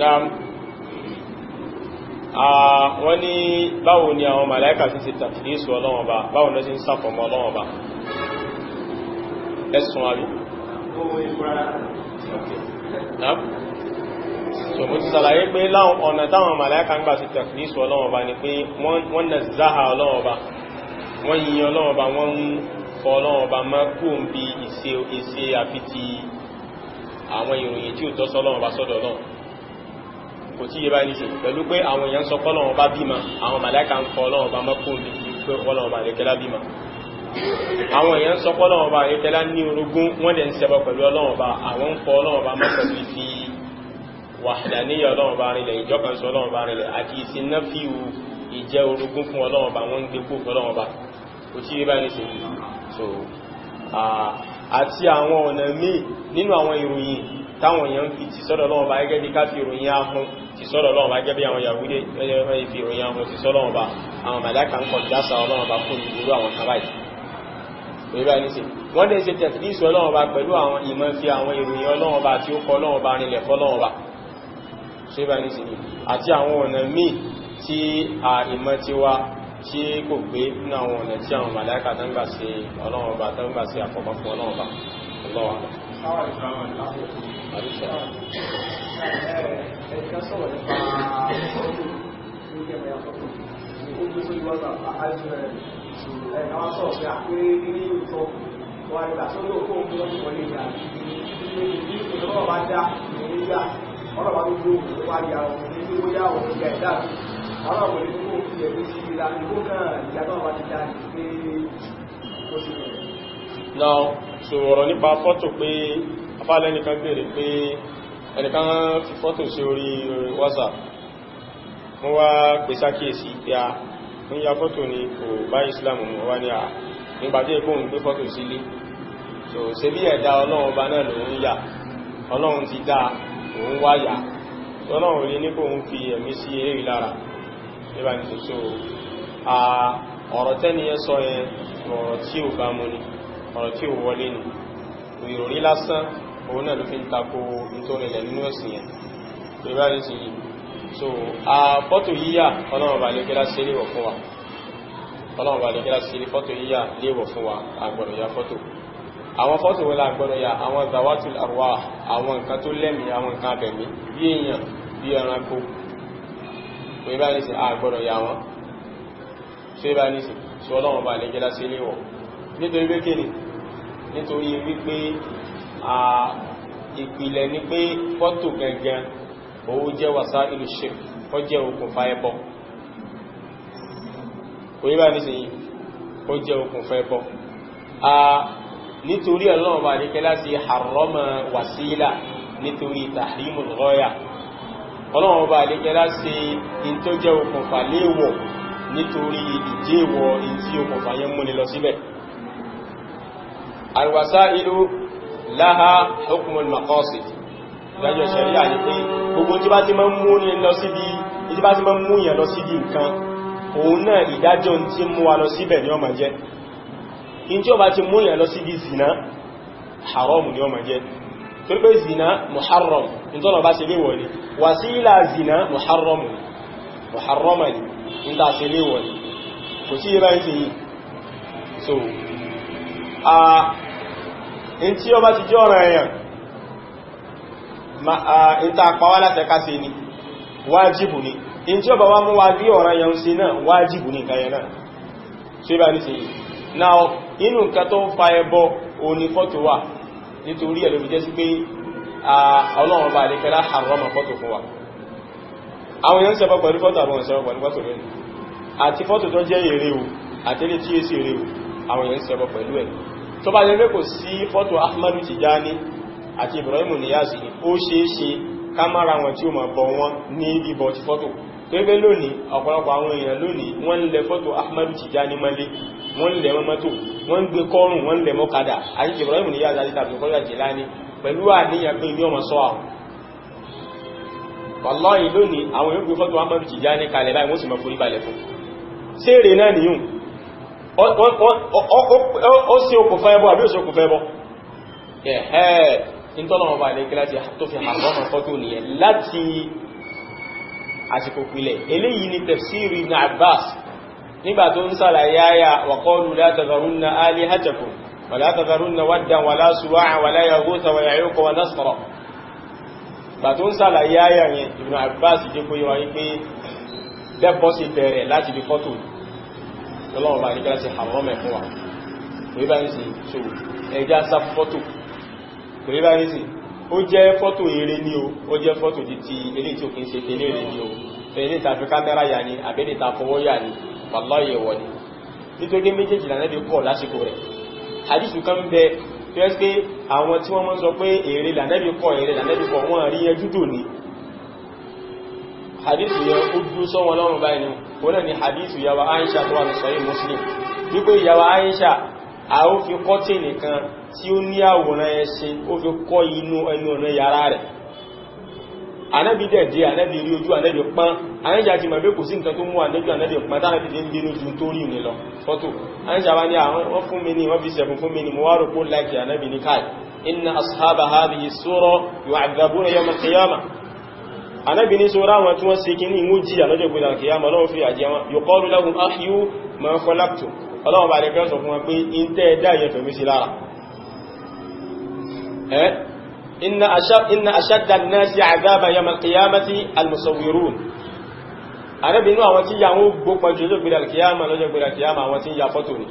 Naam. Wọ́n ní báwo ni àwọn màláíkà ti ṣe tàkìdísù Ọlọ́run Ọba, báwo ní ṣe ń sàfọ̀mọ́ Ọlọ́run Ọba. Ẹ̀sùn àrí. Naam. So mo ti sàlàyé pé láwọn ọ̀nà táwọn màláíkà ń gbà ṣe tàkìdísù Ọlọ́run Ọba ni pé wọ́n nà záhà Ọlọ́run Ọba, wọ́n yìn Ọlọ́run Ọba, wọ́n ń fọ Ọlọ́run Ọba má kú ń bí ìṣe àfitì àwọn ìròyìn tí ó tọ́ sọ́lọ́run Ọba sọ́dọ̀ Ọlọ́run. Kò tí yé bá ní sí pẹ̀lú pé àwọn èèyàn sọ pọ́lọ́run Ọba bímọ, àwọn màláíkà ń fọ Ọlọ́run Ọba má kú ń bí pé Ọlọ́run Ọba àlékẹ́lá bímọ. Àwọn èèyàn sọ pọ́lọ́run Ọba àlékẹ́lá ní orogún, wọ́n dẹ̀ ń ṣẹbọ pẹ̀lú Ọlọ́run Ọba, àwọn ń fọ Ọlọ́run Ọba má pẹ̀lú ìfi wàhídàníyà Ọlọ́run Ọba rinlẹ̀, ìjọkànṣe Ọlọ́run Ọba rinlẹ̀ àti ìsinnáfíù ìjẹ́ orogún fún Ọlọ́run Ọba, wọ́n ń gbé kó fún Ọlọ́run Ọba. Kò tí yé bá ní sí so àti àwọn ọ̀nà míì nínú àwọn ìròyìn táwọn èèyàn fi ti sọ́dọ̀ Ọlọ́run Ọba gẹ́gẹ́ bí ká fi ìròyìn ahun ti sọ́dọ̀ Ọlọ́run Ọba gẹ́gẹ́ bí àwọn Yahudi fi ìròyìn ahun ti sọ́dọ̀ Ọlọ́run Ọba, àwọn màláíkà ń kọ̀ jásà Ọlọ́run Ọba fún ìgbòrò àwọn kàbáyì. Wọ́n dẹ̀ ṣe tẹ̀kìdísù Ọlọ́run Ọba pẹ̀lú àwọn ìmọ̀ fi àwọn ìròyìn Ọlọ́run Ọba tí ó kọ Ọlọ́run Ọba rinlẹ̀ fọ́lọ́run Ọba. Àti àwọn ọ̀nà míì tí ìmọ̀ ti wá tí kò gbé ní àwọn ọ̀nà tí àwọn màláíkà tán gbà sí Ọlọ́run Ọba tán gbà sí àkọ́kọ́ fún Ọlọ́run Ọba. Ọlọ́pàá tó gbó òun wá ya òun ní tí ó yá òun ìgbà ìdá ọlọ́pàá ní kó fi ẹ̀rí sí ìlà ìgbó kan ìyàtọ̀ wá ti dá ní pé ó sì rẹ̀. Now, so ọ̀rọ̀ nípa fọ́tò pé afálẹ́ nìkan bèèrè pé ẹnìkan fi fọ́tò sí orí WhatsApp, wọ́n wá pè sákèsí pé a ń ya fọ́tò ní kò bá Islam mú wá ní à nígbàtí ẹkùn gbé fọ́tò sílé. So ṣe bí ẹ̀dá Ọlọ́run Ọba náà lòun yà, Ọlọ́run ti dá òun wáyà, Ọlọ́run ní nípò òun fi ẹ̀mí sí eré ìlara nígbà ní so ọ̀rọ̀ tẹ́ni yẹn sọ yẹn ọ̀rọ̀ tí ò bá mú ni, ọ̀rọ̀ tí ò wọlé ni, ìròrí lásán òun náà ló fi ń tako nítorínlẹ̀ nínú ẹ̀sìn yẹn nígbà ní sí so fọ́tò yíyà Ọlọ́run bá lè kẹ́lá sí léwọ̀ fún wa, Ọlọ́run bá lè kẹ́lá sí fọ́tò yíyà léwọ̀ fún wa, àgbọ̀dọ̀ ya fọ́tò. Àwọn fọ́tò wọlé àgbọ̀dọ̀ ya àwọn zawatul arwah, àwọn nǹkan tó lẹ́mí, àwọn nǹkan abẹ̀mí bí èèyàn bí ẹranko, so ibá ní sí àgbọ̀dọ̀ ya wọn, so ibá ní sí so Ọlọ́run bá lè gẹ́lá sí léwọ̀ nítorí pé kíni, nítorí wípé ìpìlẹ̀ ni pé fọ́tò gangan ó jẹ́ wasailu shirk, ó jẹ́ okùnfà ẹbọ. Oníbà ní sí ó jẹ́ okùnfà ẹbọ. Nítorí Ọlọ́run bá dékẹ́ láti harrama wasila nítorí tahrimul ghaya. Ọlọ́run bá dékẹ́ láti in tó jẹ́ okùnfà léèwọ̀ nítorí ìjẹ́wọ̀ in tí okùnfà yẹn múni lọ síbẹ̀. Al-wasailu laha hukmul maqasid. Ìdájọ́ ṣẹ̀ríà ní pé gbogbo tí bá ti máa ń mú ní lọ síbi, tí bá ti máa ń mú yẹn lọ síbi nǹkan, òun náà ìdájọ́ tí mú wa lọ síbẹ̀ ni ó máa jẹ́. In tí ó bá ti mú yẹn lọ síbi zina, haram ni ó máa jẹ́. Torí pé zina muharram, in tó náà bá ṣe léwọ̀ ni. Wasila zina muharrama ni, in ta ṣe léwọ̀ ni. Kò sí ibá ń ṣe yìí. So, in tí ó bá ti jẹ́ ọ̀rọ̀ ẹ̀yàn, in ta pàwà láti ẹka sí ni wájìbù ni, in tí ó bá wá mú wá rí ọ̀rọ̀ ẹ̀yàn sí náà wájìbù ní nǹkan yẹn náà. So ibá ní sí yìí. Now, inú nǹkan tó ń fa ẹbọ òní fọ́tò wà, nítorí ẹ̀ ló fi jẹ́ sí pé Ọlọ́run bá lè fẹ́lá harrama fọ́tò fún wa. Àwọn èèyàn ṣẹbọ pẹ̀lú fọ́tò àwọn ìṣẹ́bọ pẹ̀lú fọ́tò lónìí. Àti fọ́tò tó jẹ́ èrè o, àtẹ́lẹ̀ tí é sí èrè o, àwọn èèyàn ṣẹbọ pẹ̀lú ẹ̀. Tó bá lè kò sí fọ́tò Ahmadu Tijani àti Ibrahim Niyasi, ó ṣeéṣe kámàrà wọn tí ó máa bọ wọn ní bíbọ ti fọ́tò. Gẹ́gẹ́ lónìí, ọ̀pọ̀lọpọ̀ àwọn èèyàn lónìí, wọ́n ń lẹ fọ́tò Ahmadu Tijani mọ́lé, wọ́n ń lẹ mọ́tò, wọ́n ń gbé kọ́rùn, wọ́n ń lẹ mọ́kadà, àti Ibrahim Niyasi àti tàbí kọ́lá Jilani, pẹ̀lú àníyàn pé ní ọmọ sọ àwọn. Wallahi lónìí, àwọn yóò gbé fọ́tò Ahmadu Tijani kalẹ̀ báyìí wọ́n sì máa forí balẹ̀ fún. Ṣé èrè náà nìyún? Ó sí okùnfà ẹbọ àbí ó sí okùnfà ẹbọ? Ẹ̀hẹ́, ìtọ́lọ̀wọ̀ bá lè kíláti tó fi harrama fọ́tò nìyẹn láti àsìkò pìlẹ̀. Eléyìí ni tafsiri Ibn Abbas nígbà tó ń sàlàyé àyà wa qalu la tadharunna alihatakum wa la tadharunna waddan wa la suwa'a wa la yaghutha wa ya'uqa wa nasra. Gbà tó ń sàlàyé àyà yẹn, Ibn Abbas jẹ́ kó yíwa wípé lẹ́bọ́ sí bẹ̀rẹ̀ láti bí fọ́tò lọ́wọ́ bá lè kíláti harrama fún wa. Kò bá ní sí so ẹjá sá fọ́tò. Kò bá ní sí ó jẹ́ fọ́tò eré ní o, ó jẹ́ fọ́tò ti ilé tí ó kìí ṣe tẹ́lé rẹ̀ ní o, fẹ́lẹ́ ta fi kámẹ́rà yà ní àbẹ́lẹ́ ta fọwọ́ yà ní wallahi ẹ̀wọ̀ ni. Nítorí méjèèjì lànẹ́bí kọ̀ lásìkò rẹ̀. Hadith kan bẹ tó ẹ́ pé àwọn tí wọ́n mọ́ sọ pé èrè lànẹ́bí kọ̀ wọ́n rí ẹjú dò ní. Hadith yẹn ó dúró sọ wọn lọ́rùn báyìí ni wọ́n náà ni hadith yàwó Aisha tó wà ní Sahih Muslim wípé yàwó Aisha a ó fi kọ́tì nìkan tí ó ní àwòrán ẹṣin ó fi kọ́ inú ẹnu ọ̀nà yàrá rẹ̀. Ànábì dẹ̀dẹ̀, ànábì rí ojú, ànábì pán. Ànábì ti mọ̀ pé kò sí nǹkan tó mú ànábì pán tánàbì tí ń bínú ju tó rí ní lọ fọ́tò. Ànábì wá ní àwọn fún mi ní wọ́n fi sẹ̀fún fún mi ní mo wá rò pó láìkì ànábì ní káì. Inna ashaba hadhihi sura yu'adhabuna yawm al-qiyamah. Ànábì ní sura wọn tí wọ́n ṣe kí ní ìwú jí àlọ́jọ́ gbé al-qiyamah lọ́wọ́ fi àjẹ́ wọn. Yuqalu lahum ahyu ma khalaqtu. Ọlọ́run bá lè fẹ́ sọ fún wọn pé in tẹ́ ẹ̀dá ìyẹn fẹ̀mí sí lára. Inna ashadda an-nasi 'adhaban yawm al-qiyamati al-musawwirun. Ànábì inú àwọn tí ya wọ́n gbópa jù lọ́jọ́ gbé al-qiyamah àwọn tí ya fọ́tò ni.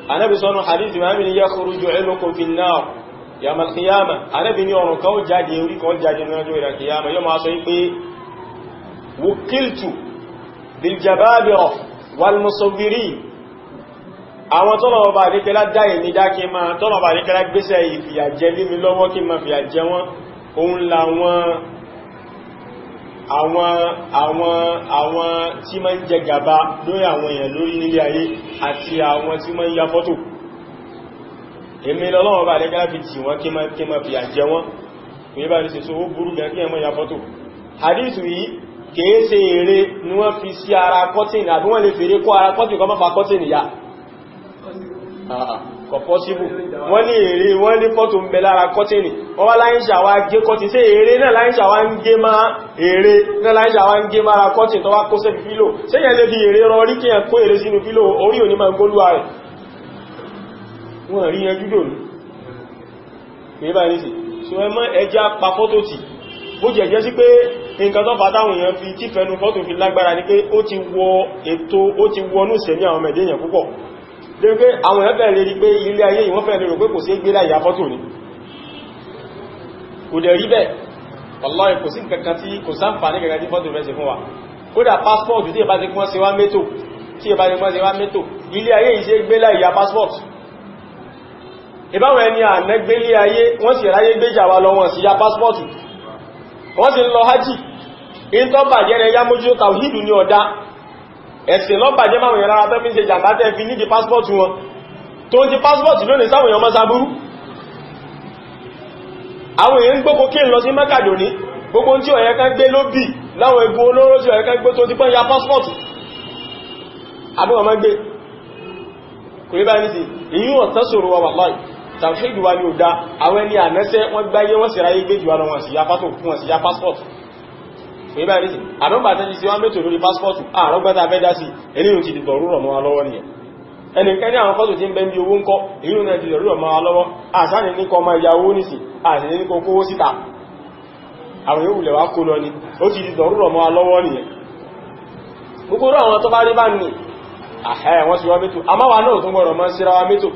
Ànábì sọ́nù hadith Imam ni yakhruju 'ilmukum fi an-nar yawm al-qiyamah. Ànábì ní ọ̀run kan jáde orí kan jáde lọ́jọ́ al-qiyamah yóò máa sọ pé wukiltu bil jababira wal musawwirin. Àwọn tọ́lọ̀ ọba àríkẹ́lá dáyè ní dákí máa tọ́lọ̀ ọba àríkẹ́lá gbéṣẹ́ ìfìyàjẹ́ lé mi lọ́wọ́ kí máa fìyàjẹ́ wọn òun àwọn tí máa ń jẹ gàba lórí àwọn èèyàn lórí nílé ayé àti àwọn tí máa ń ya fọ́tò. Èmi lọ́lọ́wọ́ ọba àríkẹ́lá fi tì wọ́n kí máa fìyàjẹ́ wọn kò yí bá ní ṣe ó burú gan kí ẹmọ́ ya fọ́tò. Hadith yìí kìí ṣe èrè ni wọ́n fi sí ara kọ́tìnì àbí wọ́n lè fèrè kọ́ ara kọ́tìnì kọ́ mọ́fà kọ́tìnì ya kò possible. Wọ́n ní èrè wọ́n ní fọ́tò ń bẹ lára kọ́tìnì wọ́n wá láyínṣà wá gé kọ́tìnì sí èrè náà láyínṣà wá ń gé máa èrè náà láyínṣà wá ń gé máa ra kọ́tìnì tó wá kó sẹ́bí fílò sẹ́yìn lè fi èrè rọ rí kí ẹ kó èrè sínú fílò orí òní máa gólúwa rẹ̀ wọ́n rí ẹjú dò ní pé bá ní sí so ẹ mọ́ ẹjá pa fọ́tò tì bó jẹ́ jẹ́ sí pé nǹkan tó fà táwọn èèyàn fi tí fẹnu fọ́tò fi lágbára ní pé ó ti wọnú sẹ̀mí àwọn mẹ̀dẹ́yàn púpọ̀ lè pé àwọn èèyàn fẹ́ lè rí pé ilé ayé yìí wọ́n fẹ́ lè rò pé kò sí gbé láì ya fọ́tò ní kò dẹ̀ rí bẹ́ẹ̀ wallahi kò sí kankan tí kò sáǹfàní kankan tí fọ́tò fẹ́sẹ̀ fún wa kódà passport tí ìbá ti kún sí wá mẹ́tò ilé ayé ìṣe gbé láì ya passport ìbáwọn ẹni ànẹ́gbélé ayé wọ́n sì ráyé gbéjà wa lọ wọn sí ya passport wọ́n sì ń lọ hajji in tó bàjẹ́ rẹ̀ yá mójú tàwíìdù ní ọ̀dá ẹ̀sìn lọ bàjẹ́ máwọn èèyàn rárá tẹ́fí ń ṣe jàmbá tẹ́fí ní di passport wọn tó ń di passport lónìí sáwọn èèyàn mọ́sá burú àwọn èèyàn gbogbo kí ń lọ sí mẹ́kàdò ní gbogbo tí ọ̀yẹ́ kan gbé ló bì láwọn egun olóró tí ọ̀yẹ́ kan gbé tó ti pẹ́ ya passport àbúwọ̀n má gbé kò rí bá ní sí èyí wọ̀n tán sọ̀rọ̀ wa wallahi tàwíìdù wa ní ò dá àwọn ẹni ànẹ́sẹ́ wọ́n gbáyé wọ́n sì ráyé gbé jù wa lọ wọn sì ya passport ìbá ìrísì àdọ́gbà tẹ́jì sí wọ́n mẹ́tò lórí páspọ̀tù àrọ́gbátà fẹ́ dá sí eléyìn ti dìtọ̀ rúrọ̀ mọ́ wa lọ́wọ́ nìyẹn ẹnìkan ní àwọn fọ́tò tí ń bẹ́ bí owó ń kọ́ èyí náà ti dìtọ̀ rúrọ̀ mọ́ wa lọ́wọ́ àṣáni ní kọ ma ya owó nìsì àti ní kọ kówó síta àwọn yóò wùlẹ̀ wá kó lọ ni ó ti dìtọ̀ rúrọ̀ mọ́ wa lọ́wọ́ nìyẹn gbogbo àwọn tó bá rí bá ní àhẹ́ wọ́n sì wá mẹ́tò àmáwà náà tó gbọ́dọ̀ mọ́ síra wa mẹ́tò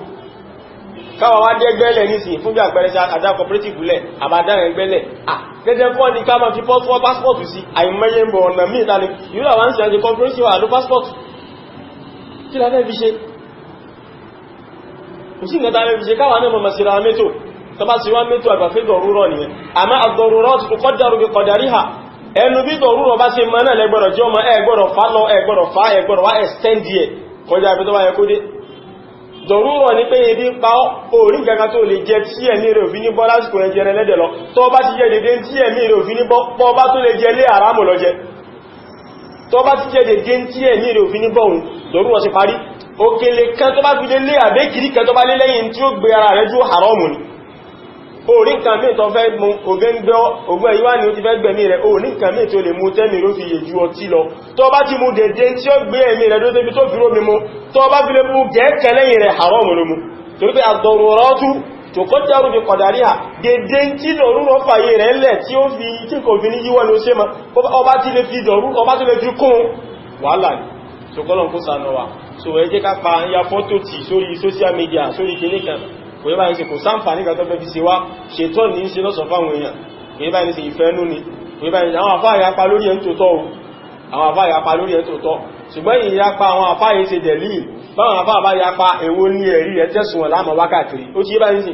káwà wá dé ẹgbẹ́lẹ̀ nísìn fún bí àpẹẹrẹ àdá cooperative lẹ̀ àbádá ẹgbẹ́lẹ̀ gẹ́gẹ́ kọ́ ní ká máa fi pọ́spọ̀tù sí àìmọye ń bọ̀ ọ̀nà míì tàbí yíò àwọn ń sẹ́jẹ́ cooperative àdó pọ́spọ̀tù kí la fẹ́ fi ṣe kò sí nǹkan tàbí fi ṣe káwà náà mọ̀ sí ra mẹ́tò tó bá sí wá mẹ́tò àgbàfẹ́ dọ̀rúrọ̀ nìyẹn àmọ́ àdọ̀rúrọ̀ tó kọjárù bí kọjarí ha ẹnu bí dọ̀rúrọ̀ bá ṣe mọ́ náà lẹ́gbọ̀rọ̀ jẹ́ ọmọ ẹgbọ̀rọ̀ fà lọ ẹgbọ̀rọ̀ wá extend yẹ kọjá ibi tó bá yẹ kó dé dọ̀rúrọ̀ ní pé ebi ń pa orí nǹkan tó lè jẹ tí ẹ̀mí rẹ̀ òfin ní bọ́ lásìkò ẹjẹ rẹ̀ lẹ́dẹ̀ lọ tó bá ti jẹ dédé tí ẹ̀mí rẹ̀ òfin ní bọ́ bá tó lè jẹ lé àrámù lọ jẹ tó bá ti jẹ dédé tí ẹ̀mí rẹ̀ òfin ní bọ́ òun dọ̀rúrọ̀ sí parí òkèlè kan tó bá fi lé àbẹ́kìrí kan tó bá lé lẹ́yìn tí ó gbé ara rẹ̀ jú àrámù ni orí nǹkan mí tó fẹ́ mú ògbẹ́ ìwá ni ó ti fẹ́ gbẹ̀mí rẹ̀ orí nǹkan mí tó lè mú tẹ́mì ló fi yèjú ọtí lọ tó bá ti mú dédé tí ó gbé ẹ̀mí rẹ̀ ló débi tó fi rómi mú tó bá fi lè mú gẹ́ẹ̀kẹ́ lẹ́yìn rẹ̀ haramu ló mú torí pé ad-daruratu tuqaddaru bi qadariha dédé tí dọ̀rúrọ̀ fàyè rẹ̀ lẹ̀ tí ó fi tí kò fi ní yíwọ́ ló ṣe ma ọba ti lè fi dọ̀rúrọ̀ ọba ti lè fi kún wàhálà ní ṣokọ́lọ̀ kó sànà wa so ẹ jẹ́ ká pa ya fọ́tò tì sórí social media sórí kìnnìkan kò yẹ báyìí sí kò sáǹfà nígbà tó fẹ́ fi ṣe wá ṣètọ́ ní ṣe lọ́sọ̀ fáwọn èèyàn kò yẹ báyìí sí ìfẹ́ nú ni kò yẹ báyìí àwọn àfáà yapa lórí ẹ̀ tòótọ́ o àwọn àfáà yapa lórí ẹ̀ tòótọ́ ṣùgbọ́n ìyapa àwọn àfáà yìí ṣe dẹ̀lì báwọn àfáà bá yapa èwo ní ẹ̀rí ẹ̀ tẹ̀sùn wọn láàmà wákàtí ó ti yẹ báyìí sí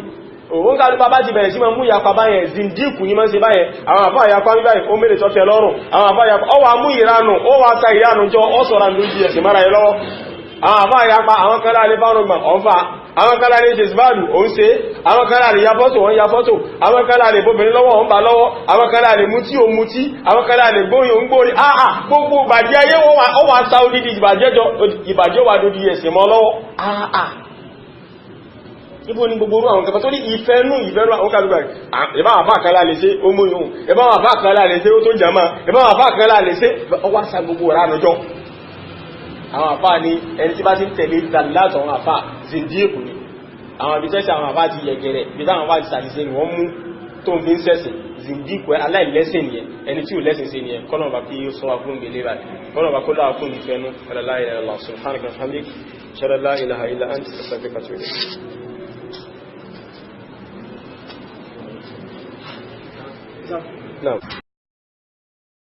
òun kárí bá ti bẹ̀rẹ̀ sí ma mú ìyapa báyẹn zindíkù yí máa ń ṣe báyẹn àwọn àfáà yapa bí báyìí ó mẹ́lẹ̀ tọ́tẹ̀ lọ́rùn àwọn àfáà yapa ó wà mú ìranù ó wà ta ìranù jọ ó sọ̀rọ̀ lójú ẹ̀sìn mara ẹ lọ́wọ́ àwọn àfáà yapa àwọn kan láàrin bá rọgbà ọ̀nfà àwọn kan láàrin jésìbáàlù ó ń ṣe àwọn kan láàrin ya fọ́tò wọ́n ya fọ́tò àwọn kan láàrin bóbìnrin lọ́wọ́ ń bà lọ́wọ́ àwọn kan láàrin mutí ó mutí àwọn kan láàrin gbóyìn ó ń gbóyìn àà gbogbo ìbàjẹ́ ayé ó wà ta odidi ìbàjẹ́ wà lórí ẹ̀sìn mọ́ lọ́wọ́ àà ibo ni gbogbo orú àwọn kẹfà tó ní ìfẹ́nú àwọn kàlùgbà ìbá àfá àkàlà lè ṣe ó múyùn ìbá àfá àkàlà lè ṣe ó tó jàmá ìbá àfá àkàlà lè ṣe ọwá sa gbogbo ránàjọ́ àwọn àfá ní ẹni tí bá ti ń tẹ̀lé dàlátọ̀ àwọn àfá zindíèkù ni àwọn abitẹ́sẹ̀ àwọn àfá ti yẹgẹrẹ bí táwọn àfá ti sàdíṣe ni wọ́n mú tó ń fi ń sẹ́sìn zindíèkù aláìlẹ́sìn nìyẹn ẹni tí ò lẹ́sìn sí nìyẹn kọ́nà bá kí ó sọ wá fún gbèlé rà kọ́nà bá kó láwá fún ìfẹ́nú la ilaha illallah subhanaka wa bihamdika ashhadu an la ilaha illa anta astaghfiruka wa atubu ilayk. No.